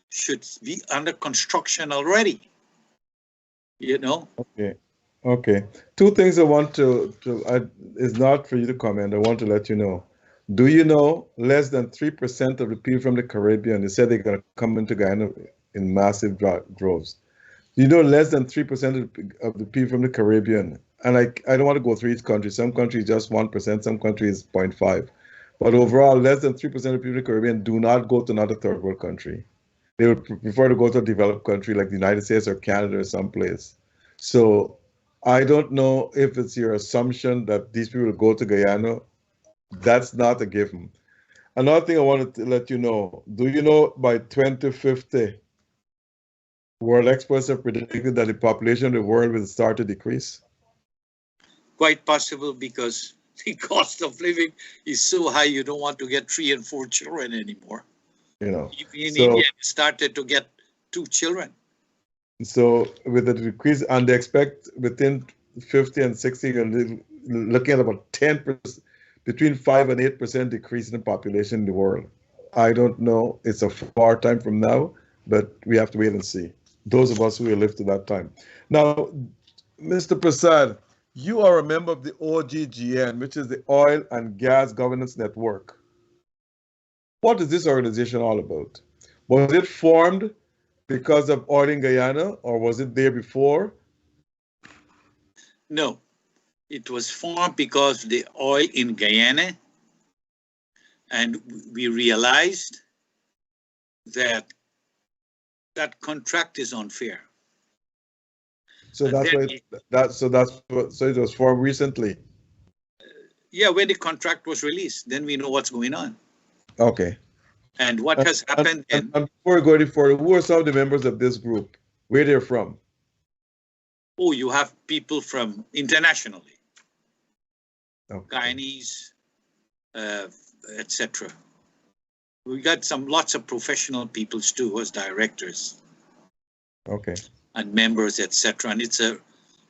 should be under construction already. You know? Okay. Okay. Two things I want is not for you to comment. I want to let you know. Do you know less than 3% of the people from the Caribbean, they said they're going to come into Guyana in massive droves. Do you know less than 3% of the people from the Caribbean, and I don't want to go through each country. Some countries just 1%, some countries 0.5. But overall, less than 3% of people in the Caribbean do not go to another third world country. They would prefer to go to a developed country like the United States or Canada or someplace. So I don't know if it's your assumption that these people will go to Guyana. That's not a given. Another thing I wanted to let you know, do you know by 2050, world experts have predicted that the population of the world will start to decrease? Quite possible, because the cost of living is so high, you don't want to get 3 and 4 children anymore. You know, In so, India, it started to get 2 children. So with the decrease, and they expect within 50 and 60, you're looking at about 10%, between 5 and 8% decrease in the population in the world. I don't know. It's a far time from now, but we have to wait and see. Those of us who will live to that time. Now, Mr. Prasad, you are a member of the OGGN, which is the Oil and Gas Governance Network. What is this organization all about? Was it formed because of oil in Guyana, or was it there before? No, it was formed because of the oil in Guyana, and we realized that that contract is unfair. So that's why so it was formed recently. Yeah, when the contract was released, then we know what's going on. Okay. And what has happened then? And before we go any further, who are some of the members of this group? Where they're from? Oh, you have people from internationally, Okay. Guyanese, etc. We got lots of professional people too as directors. Okay. And members, etc. And it's a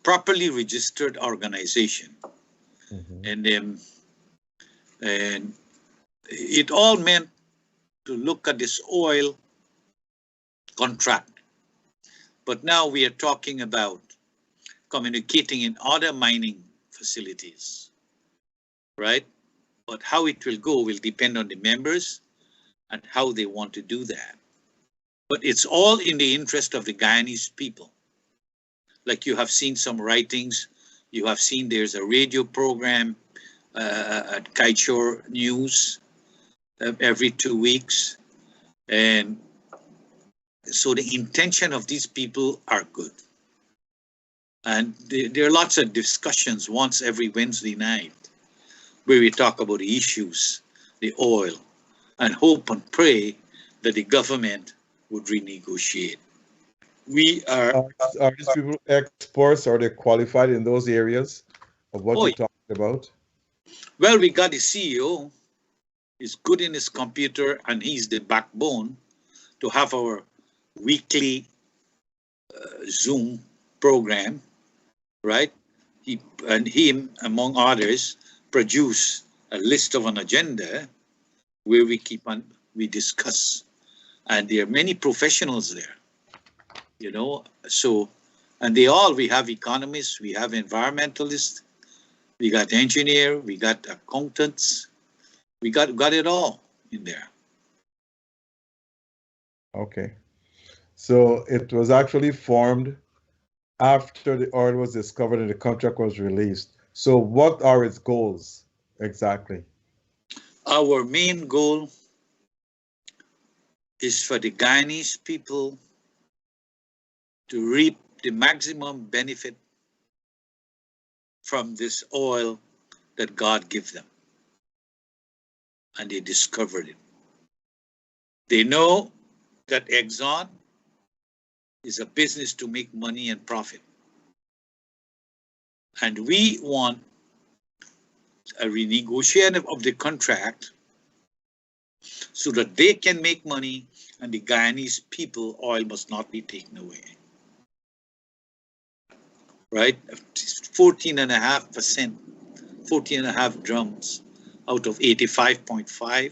properly registered organization. Mm-hmm. And it all meant to look at this oil contract. But now we are talking about communicating in other mining facilities, right? But how it will go will depend on the members and how they want to do that. But it's all in the interest of the Guyanese people. Like you have seen some writings, you have seen there's a radio program at Kiteshore News every 2 weeks. And so the intention of these people are good. And there are lots of discussions once every Wednesday night where we talk about the issues, the oil, and hope and pray that the government would renegotiate. We are these people experts? Are they qualified in those areas of what you're talking about? Well, we got the CEO. He's good in his computer, and he's the backbone to have our weekly Zoom program, right? He, among others, produce a list of an agenda where we discuss. And there are many professionals there, you know, so, and we have economists, we have environmentalists, we got engineer, we got accountants, we got it all in there. Okay. So it was actually formed after the oil was discovered and the contract was released. So what are its goals exactly? Our main goal is for the Guyanese people to reap the maximum benefit from this oil that God gave them. And they discovered it. They know that Exxon is a business to make money and profit. And we want a renegotiation of the contract so that they can make money and the Guyanese people oil must not be taken away. Right? 14.5%, 14.5 drums out of 85.5,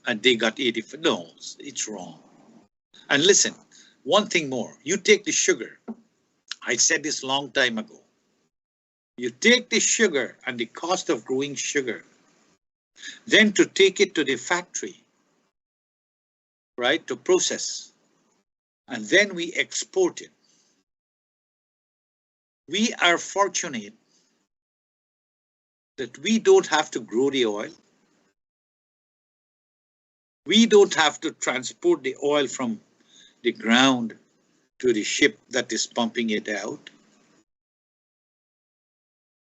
and they got 85. No, it's wrong. And listen, one thing more, you take the sugar. I said this long time ago. You take the sugar and the cost of growing sugar, then to take it to the factory, right, to process, and then we export it. We are fortunate that we don't have to grow the oil. We don't have to transport the oil from the ground to the ship that is pumping it out.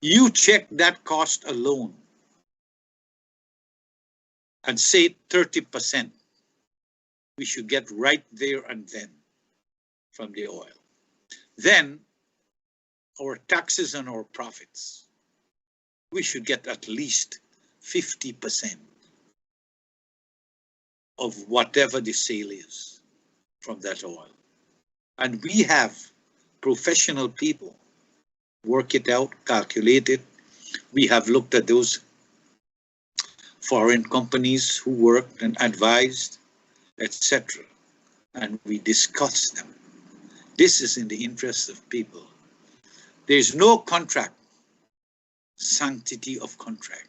You check that cost alone and say 30%. We should get right there and then from the oil. Then our taxes on our profits, we should get at least 50% of whatever the sale is from that oil. And we have professional people work it out, calculate it. We have looked at those foreign companies who worked and advised, etc. And we discussed them. This is in the interest of people. There is no contract, sanctity of contract.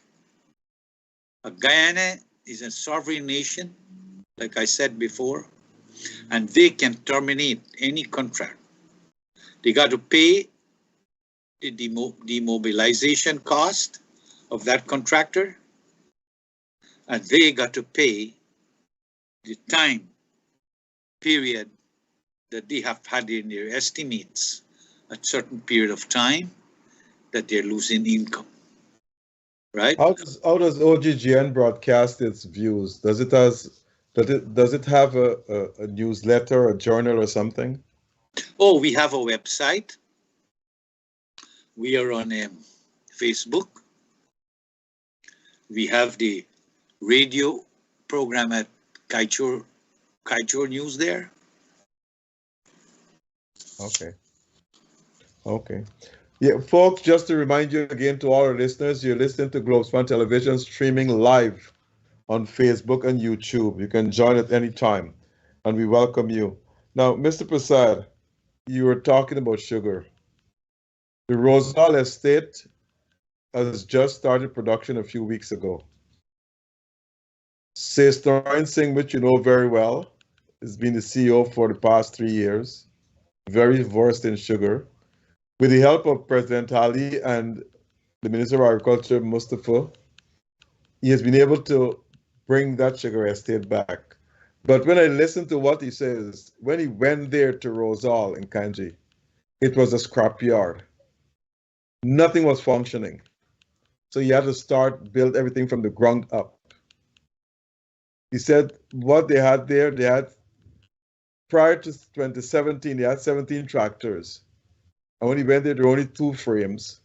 Guyana is a sovereign nation, like I said before, and they can terminate any contract. They got to pay the demobilization cost of that contractor, and they got to pay the time period that they have had in their estimates, a certain period of time that they're losing income, right? How does OGGN broadcast its views? Does it have a newsletter, a journal, or something? Oh, we have a website. We are on Facebook. We have the radio program at Kaichur News there. Okay. Okay. Yeah, folks, just to remind you again to all our listeners, you're listening to Globespan Television streaming live on Facebook and YouTube. You can join at any time, and we welcome you. Now, Mr. Prasad, you were talking about sugar. The Rosal estate has just started production a few weeks ago. Sesnarayan Singh, which you know very well, has been the CEO for the past 3 years, very versed in sugar. With the help of President Ali and the Minister of Agriculture, Mustafa, he has been able to bring that sugar estate back. But when I listen to what he says, when he went there to Rosal in Kanji, it was a scrapyard. Nothing was functioning. So he had to build everything from the ground up. He said what they had there, prior to 2017, they had 17 tractors. And when he went there were only 2 frames.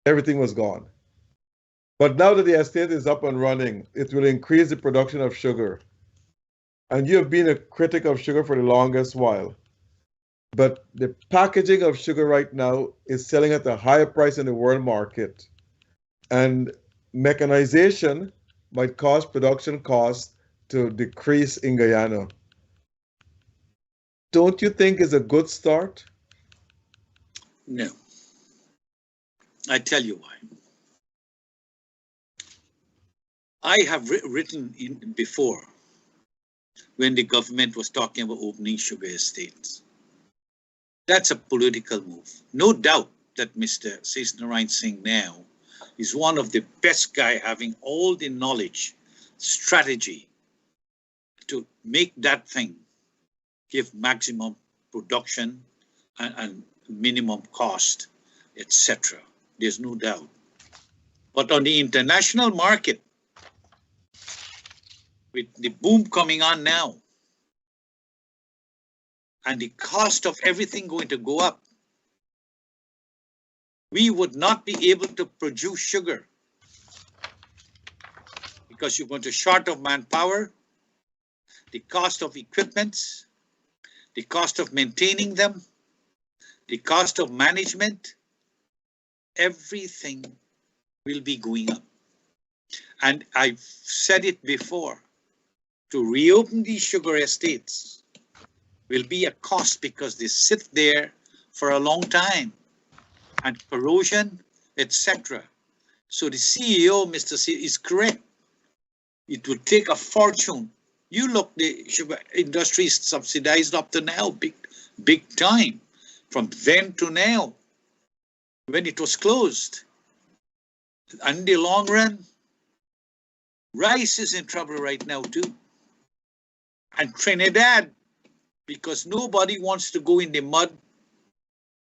Everything was gone. But now that the estate is up and running, it will increase the production of sugar. And you have been a critic of sugar for the longest while. But the packaging of sugar right now is selling at a higher price in the world market. And mechanization might cause production costs to decrease in Guyana. Don't you think it's a good start? No. I tell you why. I have written in before when the government was talking about opening sugar estates. That's a political move. No doubt that Mr. Sesnarayan Singh now is one of the best guy having all the knowledge, strategy to make that thing give maximum production and minimum cost, etc. There's no doubt. But on the international market, with the boom coming on now, and the cost of everything going to go up, we would not be able to produce sugar because you're going to short of manpower, the cost of equipments, the cost of maintaining them, the cost of management, everything will be going up. And I've said it before, to reopen these sugar estates will be a cost because they sit there for a long time. and corrosion, etc. So the CEO, Mr. C, is correct. It would take a fortune. You look, the sugar industry is subsidized up to now, big time, from then to now, when it was closed. And in the long run, rice is in trouble right now too. And Trinidad, because nobody wants to go in the mud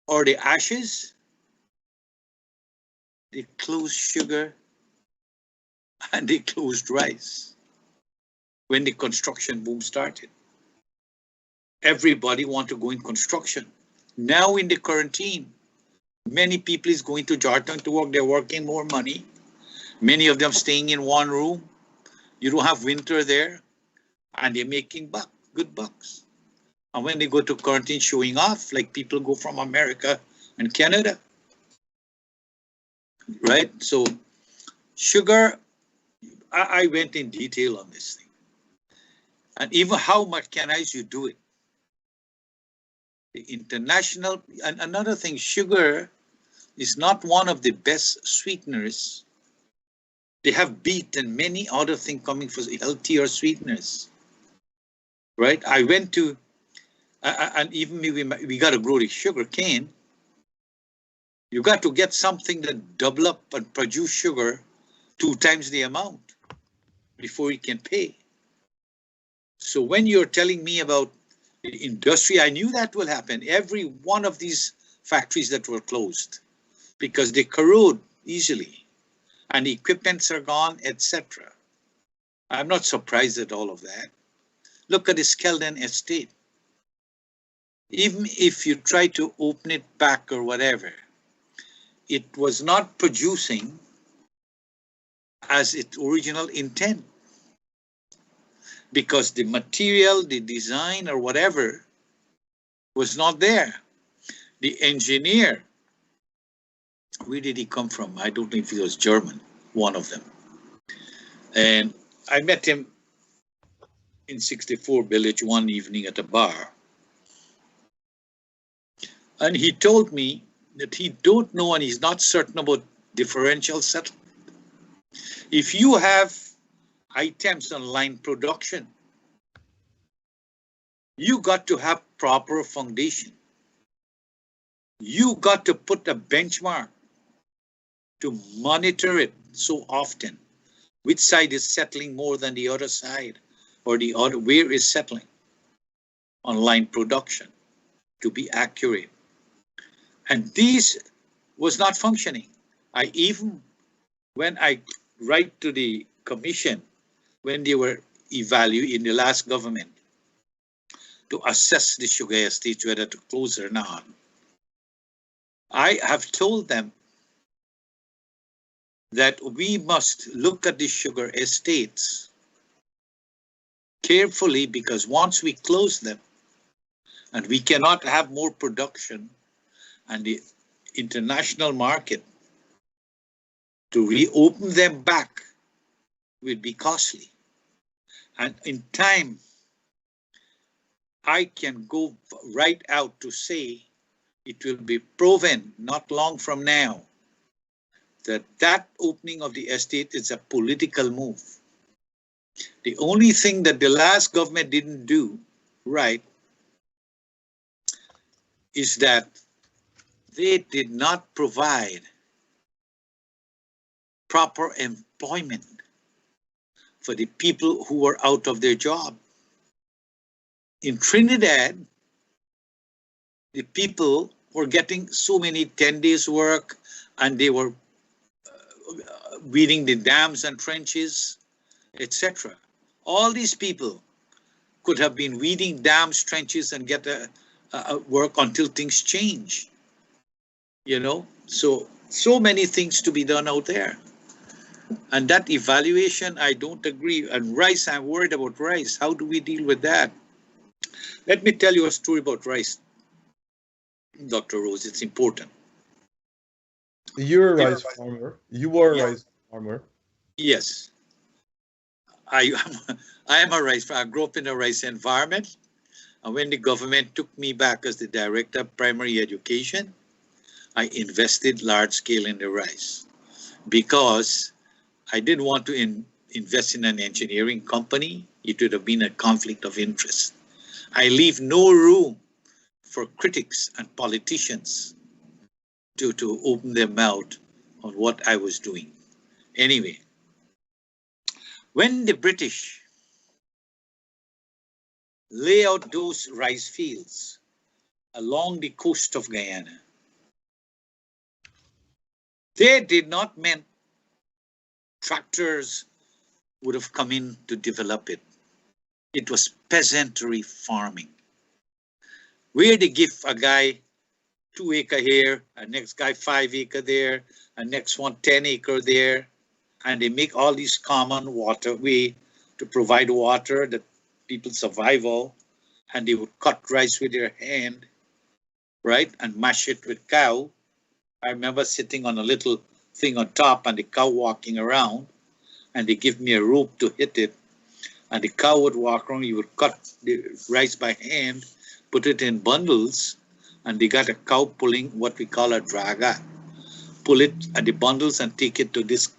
or the ashes, they closed sugar and they closed rice when the construction boom started. Everybody want to go in construction. Now in the quarantine, many people is going to Jordan to work. They're working more money. Many of them staying in one room. You don't have winter there, and they're making good bucks. And when they go to quarantine, showing off, like people go from America and Canada, right? So sugar, I went in detail on this thing. And even how mechanized you do it. The international, and another thing, sugar is not one of the best sweeteners. They have beet and many other things coming for healthier sweeteners, right? I went to, and even we got to grow the sugar cane. You got to get something that double up and produce sugar 2 times the amount before you can pay. So when you're telling me about the industry, I knew that will happen. Every one of these factories that were closed because they corrode easily and the equipments are gone, etc. I'm not surprised at all of that. Look at the Skeldon estate. Even if you try to open it back or whatever, it was not producing as its original intent because the material, the design or whatever was not there. The engineer, where did he come from? I don't know if he was German, one of them. And I met him in 64 Village one evening at a bar. And he told me that he don't know and he's not certain about differential settlement. If you have items on line production, you got to have proper foundation. You got to put a benchmark to monitor it so often. Which side is settling more than the other side or the other, where is settling on line production to be accurate. And this was not functioning. When I write to the commission, when they were evaluating in the last government to assess the sugar estates, whether to close or not, I have told them that we must look at the sugar estates carefully because once we close them and we cannot have more production and the international market, to reopen them back will be costly. And in time, I can go right out to say it will be proven not long from now that opening of the estate is a political move. The only thing that the last government didn't do right is that they did not provide proper employment for the people who were out of their job. In Trinidad, the people were getting so many 10 days work and they were weeding the dams and trenches, etc. All these people could have been weeding dams, trenches and get a work until things change. You know, so many things to be done out there. And that evaluation, I don't agree. And rice, I'm worried about rice. How do we deal with that? Let me tell you a story about rice, Dr. Rose. It's important. You're a rice farmer. You were a rice farmer. Yes. I am a rice farmer. I grew up in a rice environment. And when the government took me back as the director of primary education, I invested large scale in the rice because I didn't want to invest in an engineering company. It would have been a conflict of interest. I leave no room for critics and politicians to open their mouth on what I was doing. Anyway, when the British lay out those rice fields along the coast of Guyana, they did not mean tractors would have come in to develop it. It was peasantry farming, where they give a guy 2 acre here, a next guy 5 acre there, a next one 10 acre there, and they make all these common waterway to provide water that people survival, and they would cut rice with their hand, right, and mash it with cow. I remember sitting on a little thing on top and the cow walking around, and they give me a rope to hit it, and the cow would walk around. You would cut the rice by hand, put it in bundles, and they got a cow pulling what we call a draga. Pull it at the bundles and take it to this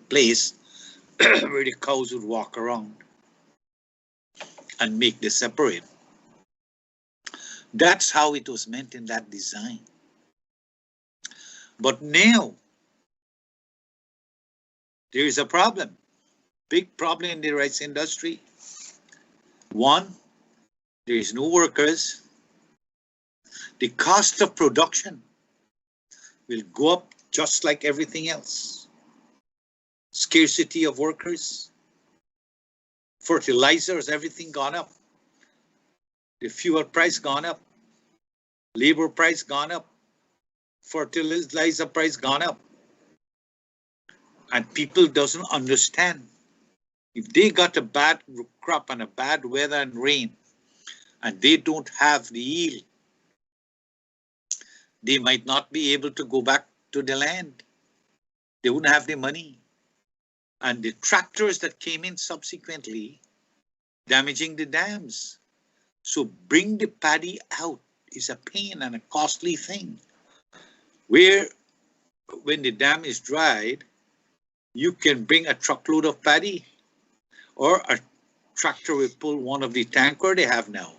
place where the cows would walk around and make the separate. That's how it was meant in that design. But now, there is a problem, big problem in the rice industry. One, there is no workers. The cost of production will go up just like everything else. Scarcity of workers, fertilizers, everything gone up. The fuel price gone up, labor price gone up, fertilizer price gone up. And people doesn't understand. If they got a bad crop and a bad weather and rain, and they don't have the yield, they might not be able to go back to the land. They wouldn't have the money. And the tractors that came in subsequently, damaging the dams. So bring the paddy out is a pain and a costly thing. Where when the dam is dried, you can bring a truckload of paddy, or a tractor will pull one of the tanker they have now.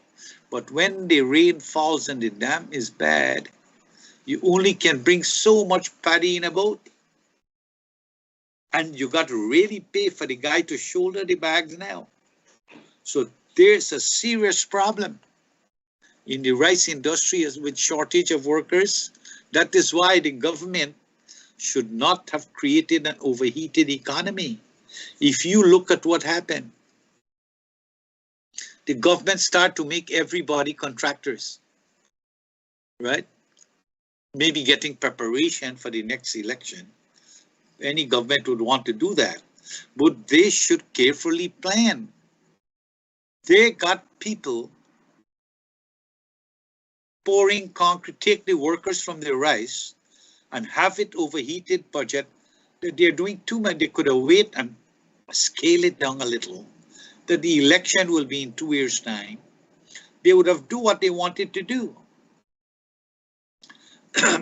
But when the rain falls and the dam is bad, you only can bring so much paddy in a boat. And you got to really pay for the guy to shoulder the bags now. So there's a serious problem in the rice industry with shortage of workers. That is why the government should not have created an overheated economy. If you look at what happened, the government started to make everybody contractors, right? Maybe getting preparation for the next election. Any government would want to do that, but they should carefully plan. They got people pouring concrete, take the workers from the rice and have it overheated budget. They're doing too much. They could have waited and scale it down a little. That the election will be in 2 years' time. They would have do what they wanted to do.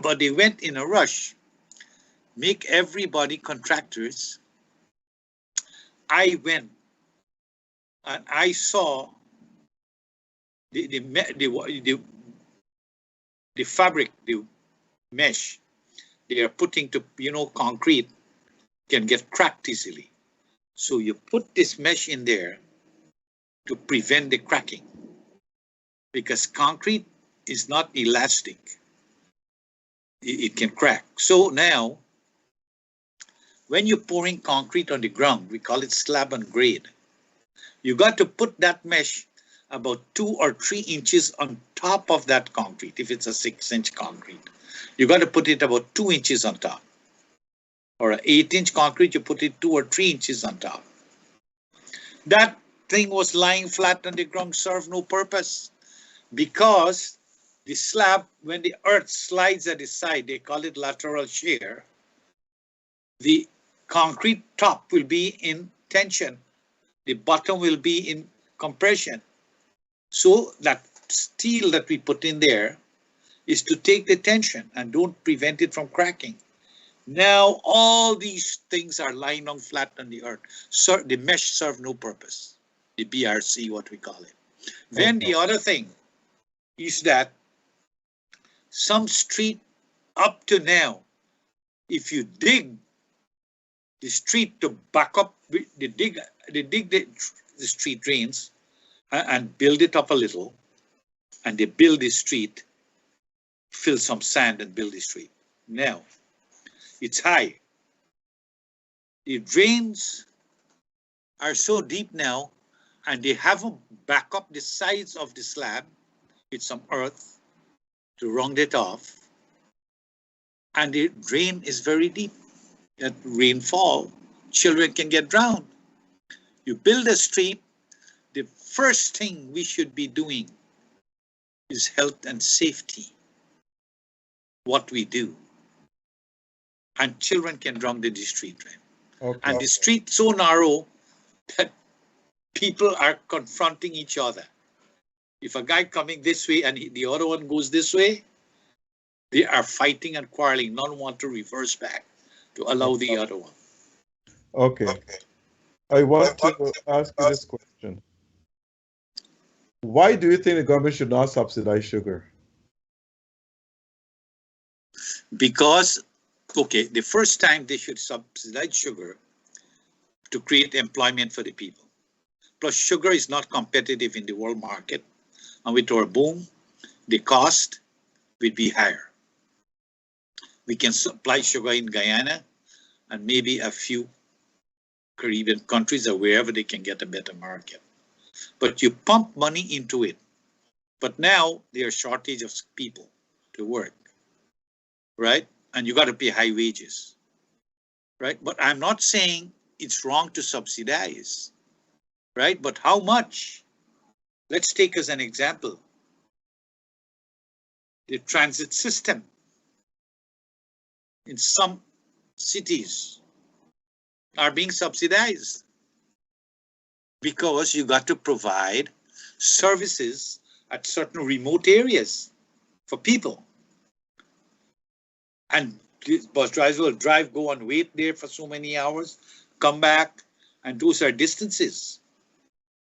But they went in a rush, make everybody contractors. I went and I saw the fabric, the mesh they are putting to, concrete can get cracked easily. So you put this mesh in there to prevent the cracking, because concrete is not elastic. It can crack. So now, when you're pouring concrete on the ground, we call it slab and grade, you got to put that mesh about 2 or 3 inches on top of that concrete. If it's a 6-inch concrete, you got to put it about 2 inches on top. Or an 8-inch concrete, you put it 2 or 3 inches on top. That thing was lying flat on the ground, served no purpose, because the slab, when the earth slides at the side, they call it lateral shear, the concrete top will be in tension, the bottom will be in compression. So that steel that we put in there is to take the tension and don't prevent it from cracking. Now all these things are lying down flat on the earth. So the mesh serve no purpose. The BRC, what we call it. Then the other thing is that some street up to now, if you dig the street to back up, they dig the street drains and build it up a little, and they build the street, fill some sand and build the street. Now, it's high. The drains are so deep now, and they haven't back up the sides of the slab with some earth to round it off. And the drain is very deep. At rainfall, children can get drowned. You build a street, the first thing we should be doing is health and safety. What we do. And children can drown in the street drain. Okay. And the street so narrow that people are confronting each other. If a guy coming this way and the other one goes this way, they are fighting and quarreling. None want to reverse back to allow the other one. Okay. I want to ask you this question. Why do you think the government should not subsidize sugar? Because, okay, the first time they should subsidize sugar to create employment for the people. Plus, sugar is not competitive in the world market. And with our boom, the cost will be higher. We can supply sugar in Guyana and maybe a few Caribbean countries or wherever they can get a better market. But you pump money into it. But now there's shortage of people to work, right? And you got to pay high wages, right? But I'm not saying it's wrong to subsidize, right? But how much? Let's take as an example the transit system in some cities are being subsidized because you got to provide services at certain remote areas for people. And bus drivers will drive, go and wait there for so many hours, come back, and those are distances.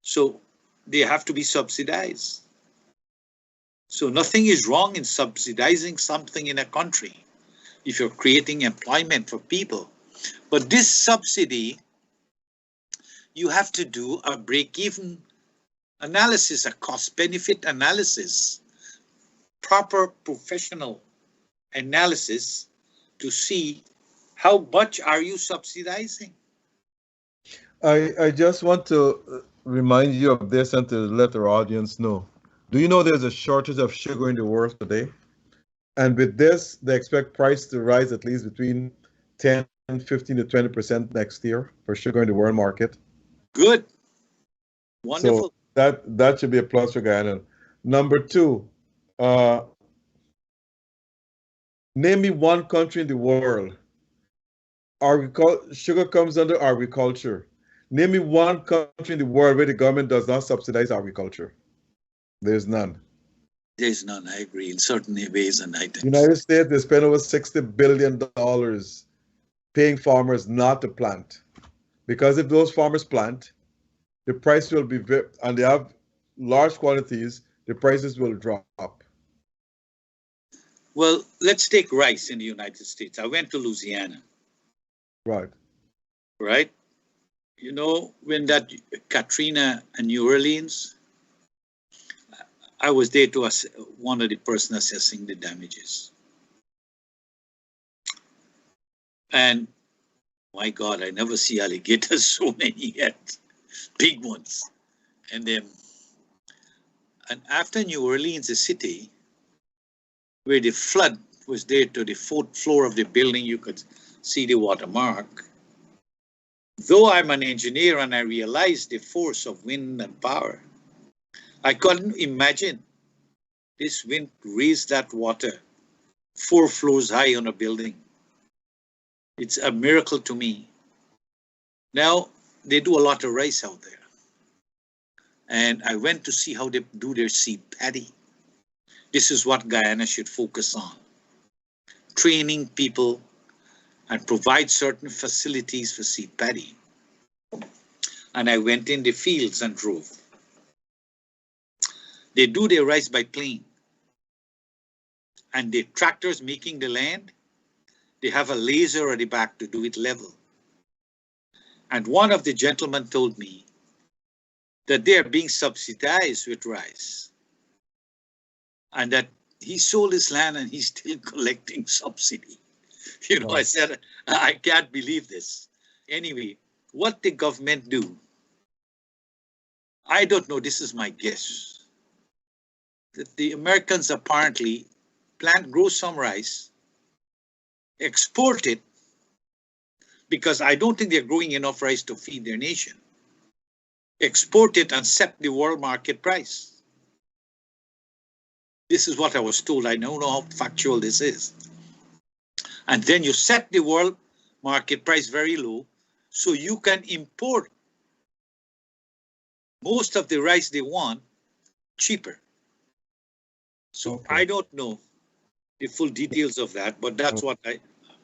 So they have to be subsidized. So nothing is wrong in subsidizing something in a country if you're creating employment for people. But this subsidy, you have to do a break-even analysis, a cost-benefit analysis, proper professional analysis to see how much are you subsidizing. I just want to remind you of this and to let our audience know. Do you know there's a shortage of sugar in the world today? And with this, they expect price to rise at least between 10, 15 to 20% next year for sugar in the world market. Good. Wonderful. So that should be a plus for Guyana. Number two, name me one country in the world. Sugar comes under agriculture. Name me one country in the world where the government does not subsidize agriculture. There's none. There's none, I agree, in certain ways and items. United States, they spend over $60 billion paying farmers not to plant. Because if those farmers plant, the price will be, and they have large quantities, the prices will drop. Well, let's take rice in the United States. I went to Louisiana. Right. Right? You know, when that Katrina and New Orleans, I was there to one of the person assessing the damages. And my God, I never see alligators so many yet, big ones. And after New Orleans, the city, where the flood was there to the fourth floor of the building, you could see the watermark. Though I'm an engineer and I realized the force of wind and power, I couldn't imagine this wind raised that water 4 floors high on a building. It's a miracle to me. Now, they do a lot of rice out there. And I went to see how they do their seed paddy. This is what Guyana should focus on. Training people and provide certain facilities for seed paddy. And I went in the fields and drove. They do their rice by plane. And the tractors making the land, they have a laser at the back to do it level. And one of the gentlemen told me that they are being subsidized with rice. And that he sold his land and he's still collecting subsidy. You know, I said, I can't believe this. Anyway, what the government do, I don't know, this is my guess, that the Americans apparently grow some rice, export it, because I don't think they're growing enough rice to feed their nation. Export it and set the world market price. This is what I was told. I don't know how factual this is. And then you set the world market price very low, so you can import most of the rice they want cheaper. So okay. I don't know the full details of that, but that's what I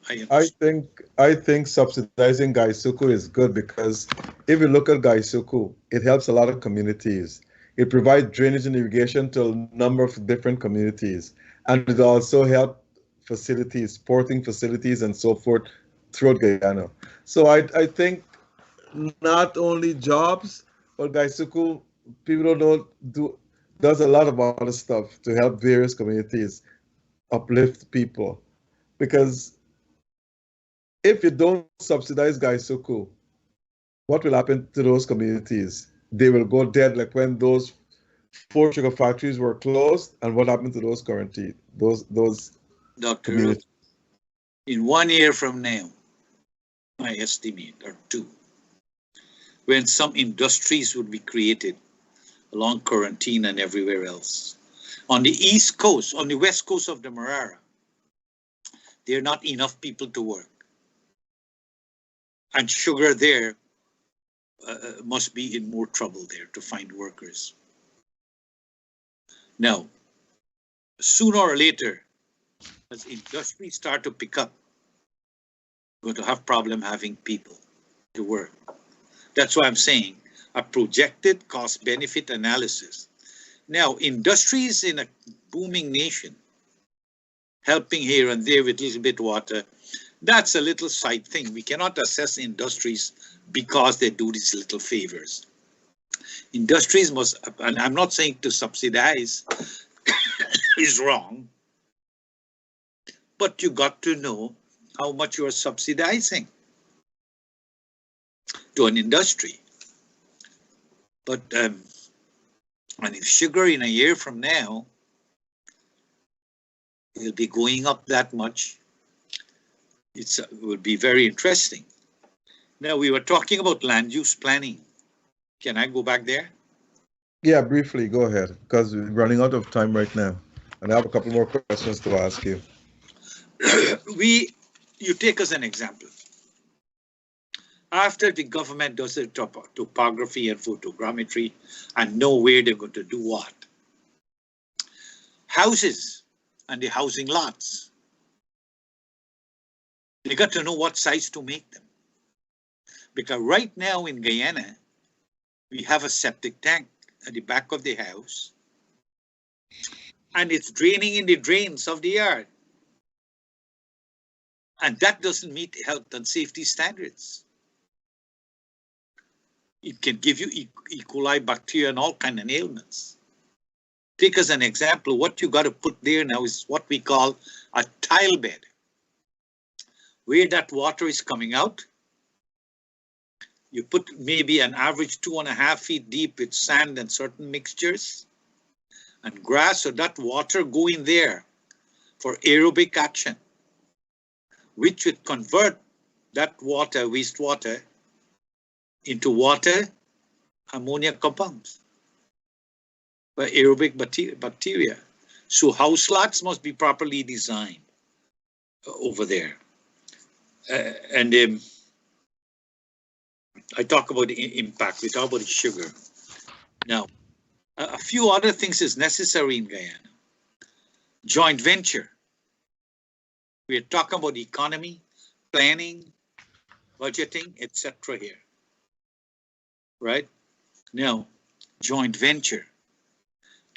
understand. I think subsidizing Gaisuku is good, because if you look at Gaisuku, it helps a lot of communities. It provides drainage and irrigation to a number of different communities, and it also helps facilities, sporting facilities and so forth throughout Guyana. So I think not only jobs, but Gaisuku, people don't know, does a lot of other stuff to help various communities, uplift people. Because if you don't subsidize Gaisuku, what will happen to those communities? They will go dead, like when those 4 sugar factories were closed, and what happened to those currently, those Dr. communities? In 1 year from now, I estimate, or 2, when some industries would be created along Quarantine and everywhere else. On the east coast, on the west coast of the Marara, there are not enough people to work. And sugar there must be in more trouble there to find workers. Now, sooner or later, as industries start to pick up, we're going to have problem having people to work. That's why I'm saying a projected cost-benefit analysis. Now, industries in a booming nation, helping here and there with a little bit water, that's a little side thing. We cannot assess industries because they do these little favors. Industries must, and I'm not saying to subsidize is wrong, but you got to know how much you are subsidizing to an industry. But and if sugar in a year from now will be going up that much, it will be very interesting. Now, we were talking about land use planning. Can I go back there? Yeah, briefly, go ahead, because we're running out of time right now. And I have a couple more questions to ask you. You take as an example. After the government does the topography and photogrammetry and know where they're going to do what, houses and the housing lots, they got to know what size to make them. Because right now in Guyana, we have a septic tank at the back of the house, and it's draining in the drains of the yard. And that doesn't meet health and safety standards. It can give you E. coli bacteria and all kinds of ailments. Take as an example, what you got to put there now is what we call a tile bed. Where that water is coming out, you put maybe an average 2.5 feet deep with sand and certain mixtures and grass, so that water go in there for aerobic action, which would convert that water, wastewater, into water ammonia compounds by aerobic bacteria. So house lots must be properly designed over there. I talk about the impact, we talk about the sugar. Now, a few other things is necessary in Guyana. Joint venture. We're talking about economy, planning, budgeting, etc. here. Right? Now, joint venture.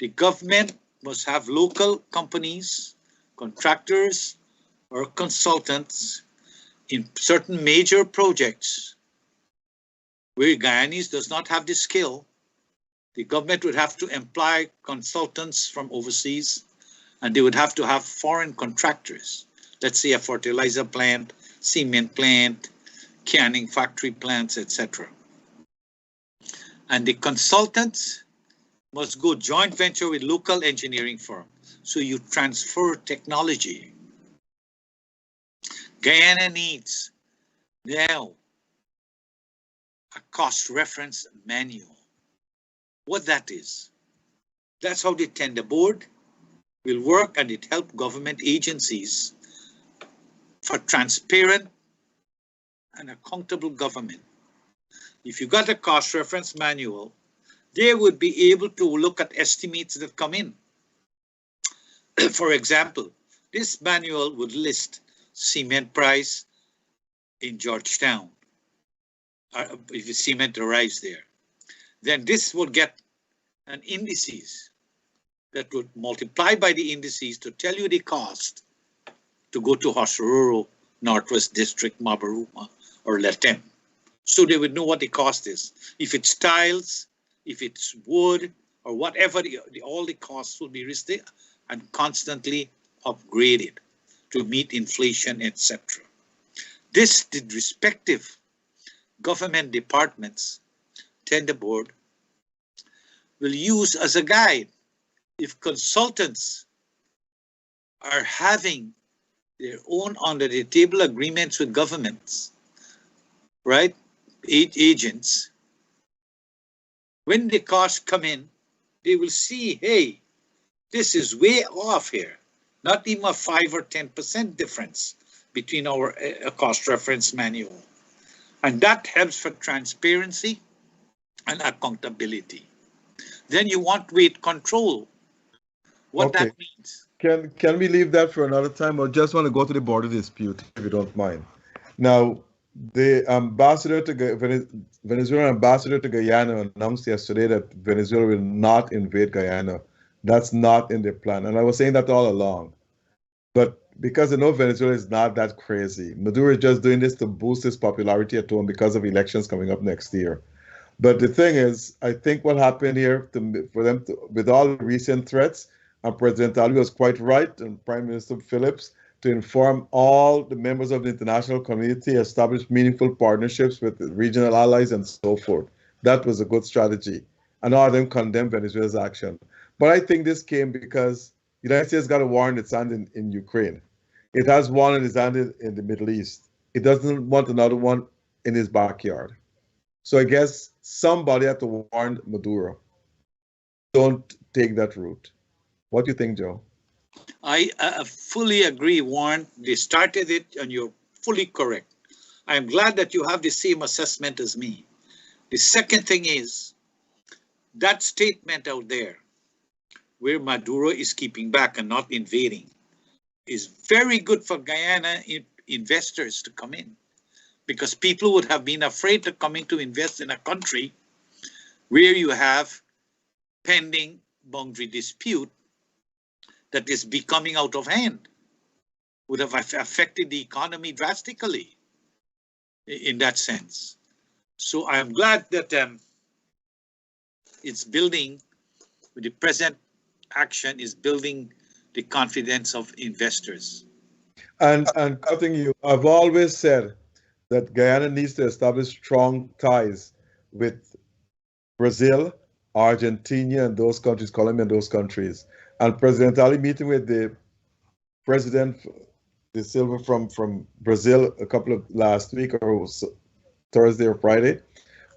The government must have local companies, contractors, or consultants in certain major projects where Guyanese does not have the skill. The government would have to employ consultants from overseas, and they would have to have foreign contractors. Let's say a fertilizer plant, cement plant, canning factory plants, etc. And the consultants must go joint venture with local engineering firm. So you transfer technology. Guyana needs now a cost reference manual. What that is, that's how the tender board will work, and it helps government agencies for transparent and accountable government. If you got a cost reference manual, they would be able to look at estimates that come in. For example, this manual would list cement price in Georgetown, if the cement arrives there. Then this would get an indices that would multiply by the indices to tell you the cost to go to Hosororo, Northwest District, Mabaruma, or Letem. So they would know what the cost is. If it's tiles, if it's wood, or whatever, all the costs will be listed and constantly upgraded to meet inflation, etc. This, the respective government departments, tender board, will use as a guide. If consultants are having their own under the table agreements with governments, right, agents, when the costs come in, they will see, hey, this is way off here. Not even a 5 or 10% difference between our cost reference manual. And that helps for transparency and accountability. Then you want weight control. What Okay. that means. Can we leave that for another time, or just want to go to the border dispute, if you don't mind? Now, the ambassador to Venezuelan ambassador to Guyana announced yesterday that Venezuela will not invade Guyana. That's not in their plan, and I was saying that all along. But because I know Venezuela is not that crazy, Maduro is just doing this to boost his popularity at home because of elections coming up next year. But the thing is, I think what happened here for them with all the recent threats, and President Ali was quite right, and Prime Minister Phillips, to inform all the members of the international community, establish meaningful partnerships with regional allies and so forth. That was a good strategy. And all of them condemned Venezuela's action. But I think this came because the United States got a war in its hand in Ukraine. It has one in its hand in the Middle East. It doesn't want another one in his backyard. So I guess somebody had to warn Maduro. Don't take that route. What do you think, Joe? I fully agree, Warren. They started it, and you're fully correct. I'm glad that you have the same assessment as me. The second thing is that statement out there where Maduro is keeping back and not invading is very good for Guyana investors to come in, because people would have been afraid of coming to invest in a country where you have pending boundary dispute that is becoming out of hand. Would have affected the economy drastically in that sense. So I'm glad that it's building, with the present action, is building the confidence of investors. And cutting you, I've always said that Guyana needs to establish strong ties with Brazil, Argentina, and those countries, Colombia, and those countries. And President Ali meeting with the President De Silva from Brazil a couple of last week, or was Thursday or Friday,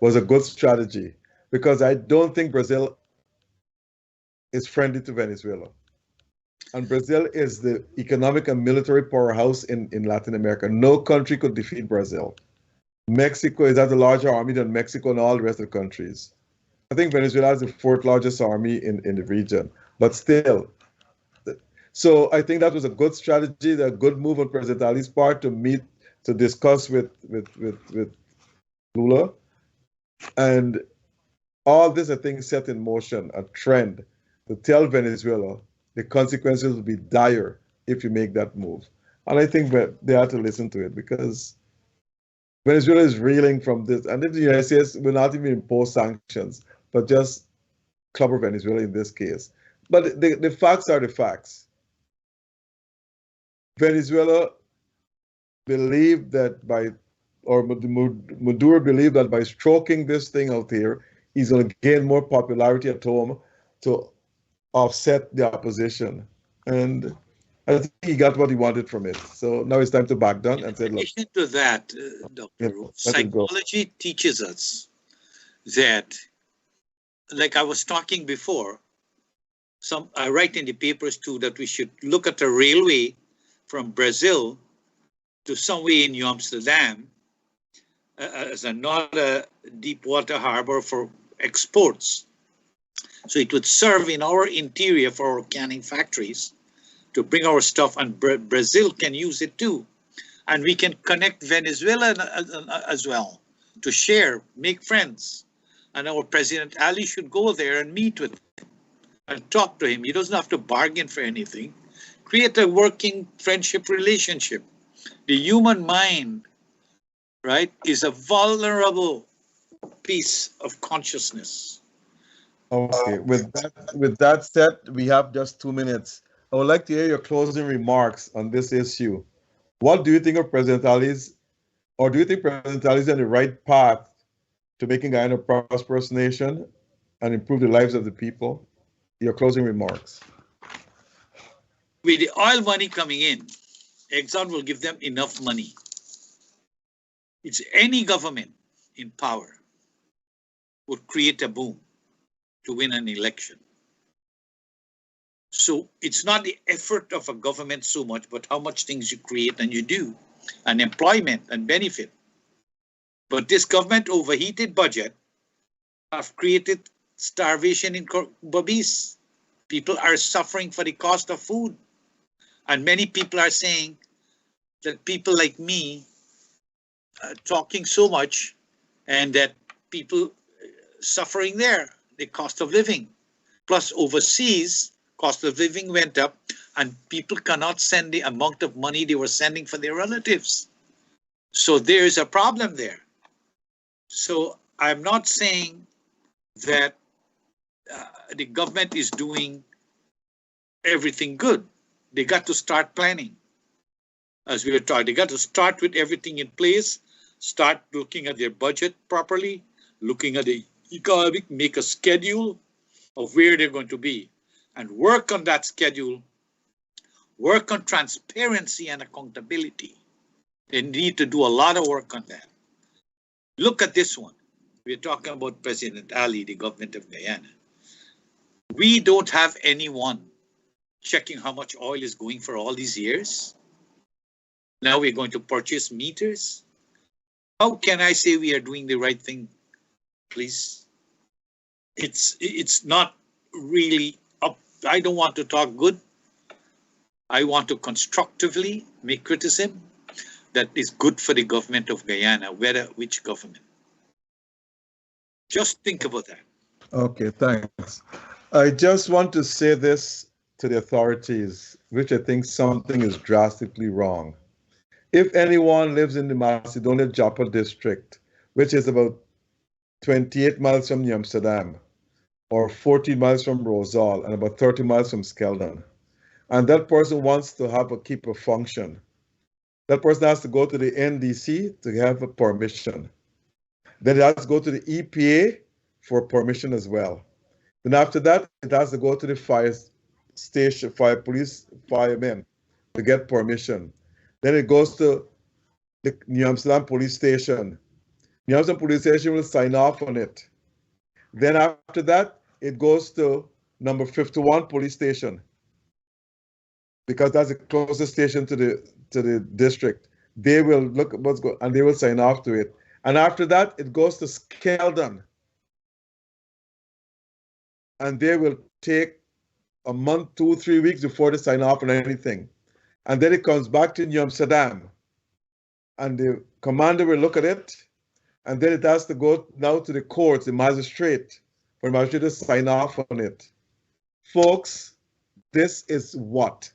was a good strategy, because I don't think Brazil is friendly to Venezuela. And Brazil is the economic and military powerhouse in Latin America. No country could defeat Brazil. Mexico is has a larger army than Mexico and all the rest of the countries. I think Venezuela has the fourth largest army in the region, but still. So I think that was a good strategy, a good move on President Ali's part to meet, to discuss with Lula. And all this, I think, set in motion a trend to tell Venezuela the consequences will be dire if you make that move. And I think that they have to listen to it, because Venezuela is reeling from this. And if the United States will not even impose sanctions, but just cover Venezuela in this case. But the facts are the facts. Venezuela believed that Maduro believed that by stroking this thing out here, he's going to gain more popularity at home to offset the opposition. And I think he got what he wanted from it. So now it's time to back down and say, look. In addition to that, Dr. Ru, psychology teaches us that, like I was talking before, I write in the papers too that we should look at a railway from Brazil to somewhere in New Amsterdam as another deep water harbor for exports. So it would serve in our interior for our canning factories to bring our stuff, and Brazil can use it too. And we can connect Venezuela as well to share, make friends. And our President Ali should go there and meet with him and talk to him. He doesn't have to bargain for anything. Create a working friendship relationship. The human mind, right, is a vulnerable piece of consciousness. Okay, with that said, we have just 2 minutes. I would like to hear your closing remarks on this issue. What do you think of President Ali's, or do you think President Ali is on the right path to making Guyana a prosperous nation and improve the lives of the people? Your closing remarks. With the oil money coming in, Exxon will give them enough money. It's any government in power would create a boom to win an election. So it's not the effort of a government so much, but how much things you create and you do, and employment and benefit. But this government overheated budget have created starvation in Babis. People are suffering for the cost of food. And many people are saying that people like me are talking so much, and that people suffering there, the cost of living. Plus overseas, cost of living went up, and people cannot send the amount of money they were sending for their relatives. So there is a problem there. So I'm not saying that the government is doing everything good. They got to start planning. As we were talking, they got to start with everything in place, start looking at their budget properly, looking at the economic, make a schedule of where they're going to be, and work on that schedule, work on transparency and accountability. They need to do a lot of work on that. Look at this one. We're talking about President Ali, the government of Guyana. We don't have anyone checking how much oil is going for all these years. Now we're going to purchase meters. How can I say we are doing the right thing, please? It's not really up. I don't want to talk good. I want to constructively make criticism that is good for the government of Guyana, which government. Just think about that. Okay, thanks. I just want to say this to the authorities, which I think something is drastically wrong. If anyone lives in the Macedonia Joppa district, which is about 28 miles from New Amsterdam, or 14 miles from Rosal, and about 30 miles from Skeldon, and that person wants to keep a function, that person has to go to the NDC to have a permission. Then it has to go to the EPA for permission as well. Then after that, it has to go to the fire station, firemen to get permission. Then it goes to the New Amsterdam police station. New Amsterdam police station will sign off on it. Then after that, it goes to number 51 police station, because that's the closest station to the district. They will look at what's going, and they will sign off to it. And after that, it goes to Skeldon, and they will take a month, 2, 3 weeks before they sign off on anything. And then it comes back to New Amsterdam. And the commander will look at it, and then it has to go now to the courts, the magistrate, for the magistrate to sign off on it. Folks, this is what?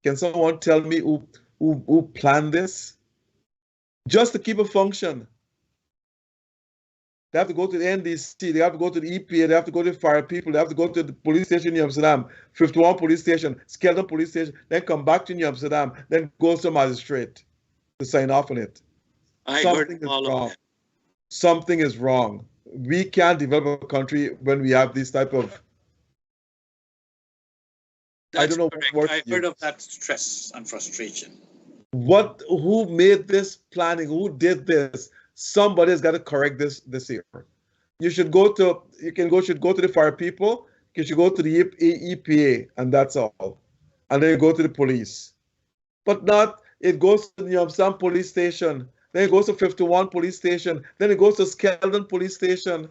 Can someone tell me who planned this? Just to keep a function. They have to go to the NDC, they have to go to the EPA, they have to go to the fire people, they have to go to the police station in New Amsterdam, 51 police station, Skelton police station, then come back to New Amsterdam, then go to magistrate to sign off on it. Something is wrong. We can't develop a country when we have this type of. That's I don't know correct. what I heard of that stress and frustration. Who made this planning? Who did this? Somebody's got to correct this year. You should go to the fire people, you should go to the EPA, and that's all. And then you go to the police. But not, it goes to the Amsterdam police station, then it goes to 51 police station, then it goes to Skelton police station.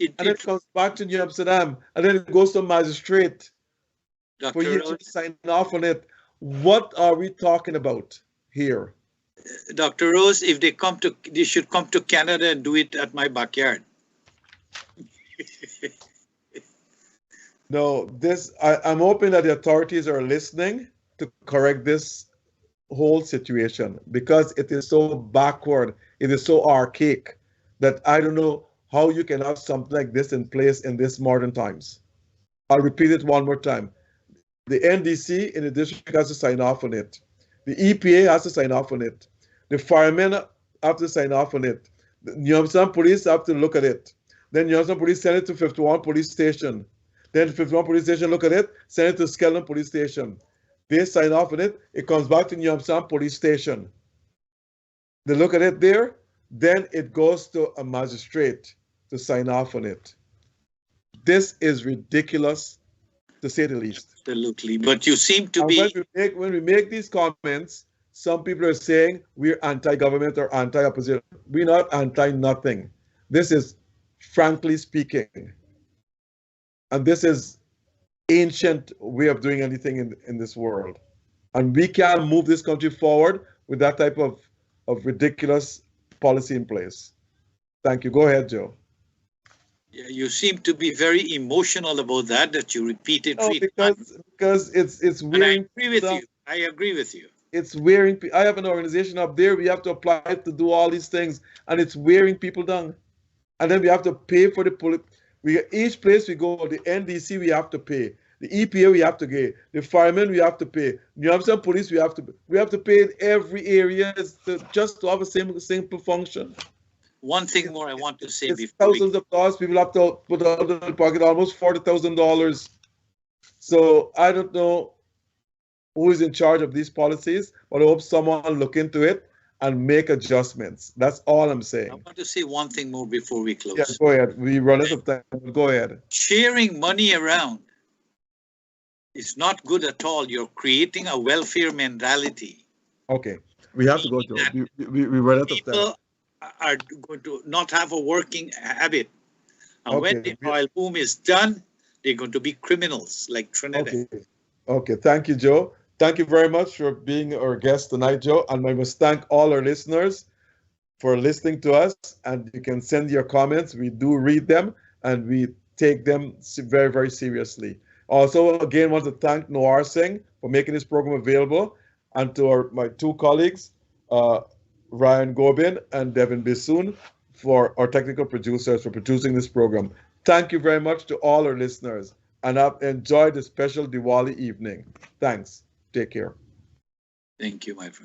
And then it comes back to New Amsterdam, and then it goes to magistrate for you to sign off on it. What are we talking about here? Dr. Rose, if they should come to Canada and do it at my backyard. No, I'm hoping that the authorities are listening to correct this whole situation, because it is so backward, it is so archaic that I don't know how you can have something like this in place in this modern times. I'll repeat it one more time. The NDC in the district has to sign off on it. The EPA has to sign off on it. The firemen have to sign off on it. The New Amsterdam police have to look at it. Then New Amsterdam police send it to 51 police station. Then 51 police station look at it, send it to Skelton police station. They sign off on it. It comes back to New Amsterdam police station. They look at it there. Then it goes to a magistrate to sign off on it. This is ridiculous, to say the least. Absolutely, but you seem to be. When we make these comments, some people are saying we're anti-government or anti-opposition. We're not anti-nothing. This is, frankly speaking, and this is ancient way of doing anything in this world. And we can't move this country forward with that type of ridiculous policy in place. Thank you. Go ahead, Joe. Yeah, you seem to be very emotional about that you repeat it. Because it's wearing. And I agree with you. I agree with you. It's wearing. I have an organization up there. We have to apply to do all these things, and it's wearing people down. And then we have to pay for the police. Each place we go, the NDC we have to pay. The EPA we have to pay. The firemen we have to pay. New Amsterdam police we have to pay in every area just to have a simple function. One thing more I want to say it's before thousands of dollars people have to put out of their pocket, almost $40,000. So I don't know who is in charge of these policies, but I hope someone look into it and make adjustments. That's all I'm saying. I want to say one thing more before we close. Yeah, go ahead. We run out of time. Go ahead. Sharing money around is not good at all. You're creating a welfare mentality. Okay, we have to go, Joe. We run out of time. People are going to not have a working habit. And when the oil boom is done, they're going to be criminals like Trinidad. Okay, thank you, Joe. Thank you very much for being our guest tonight, Joe. And I must thank all our listeners for listening to us. And you can send your comments. We do read them and we take them very, very seriously. Also, again, want to thank Noir Singh for making this program available, and to my two colleagues, Ryan Gobin and Devin Bissoon, for our technical producers for producing this program. Thank you very much to all our listeners, and I've enjoyed the special Diwali evening. Thanks. Take care. Thank you, my friend.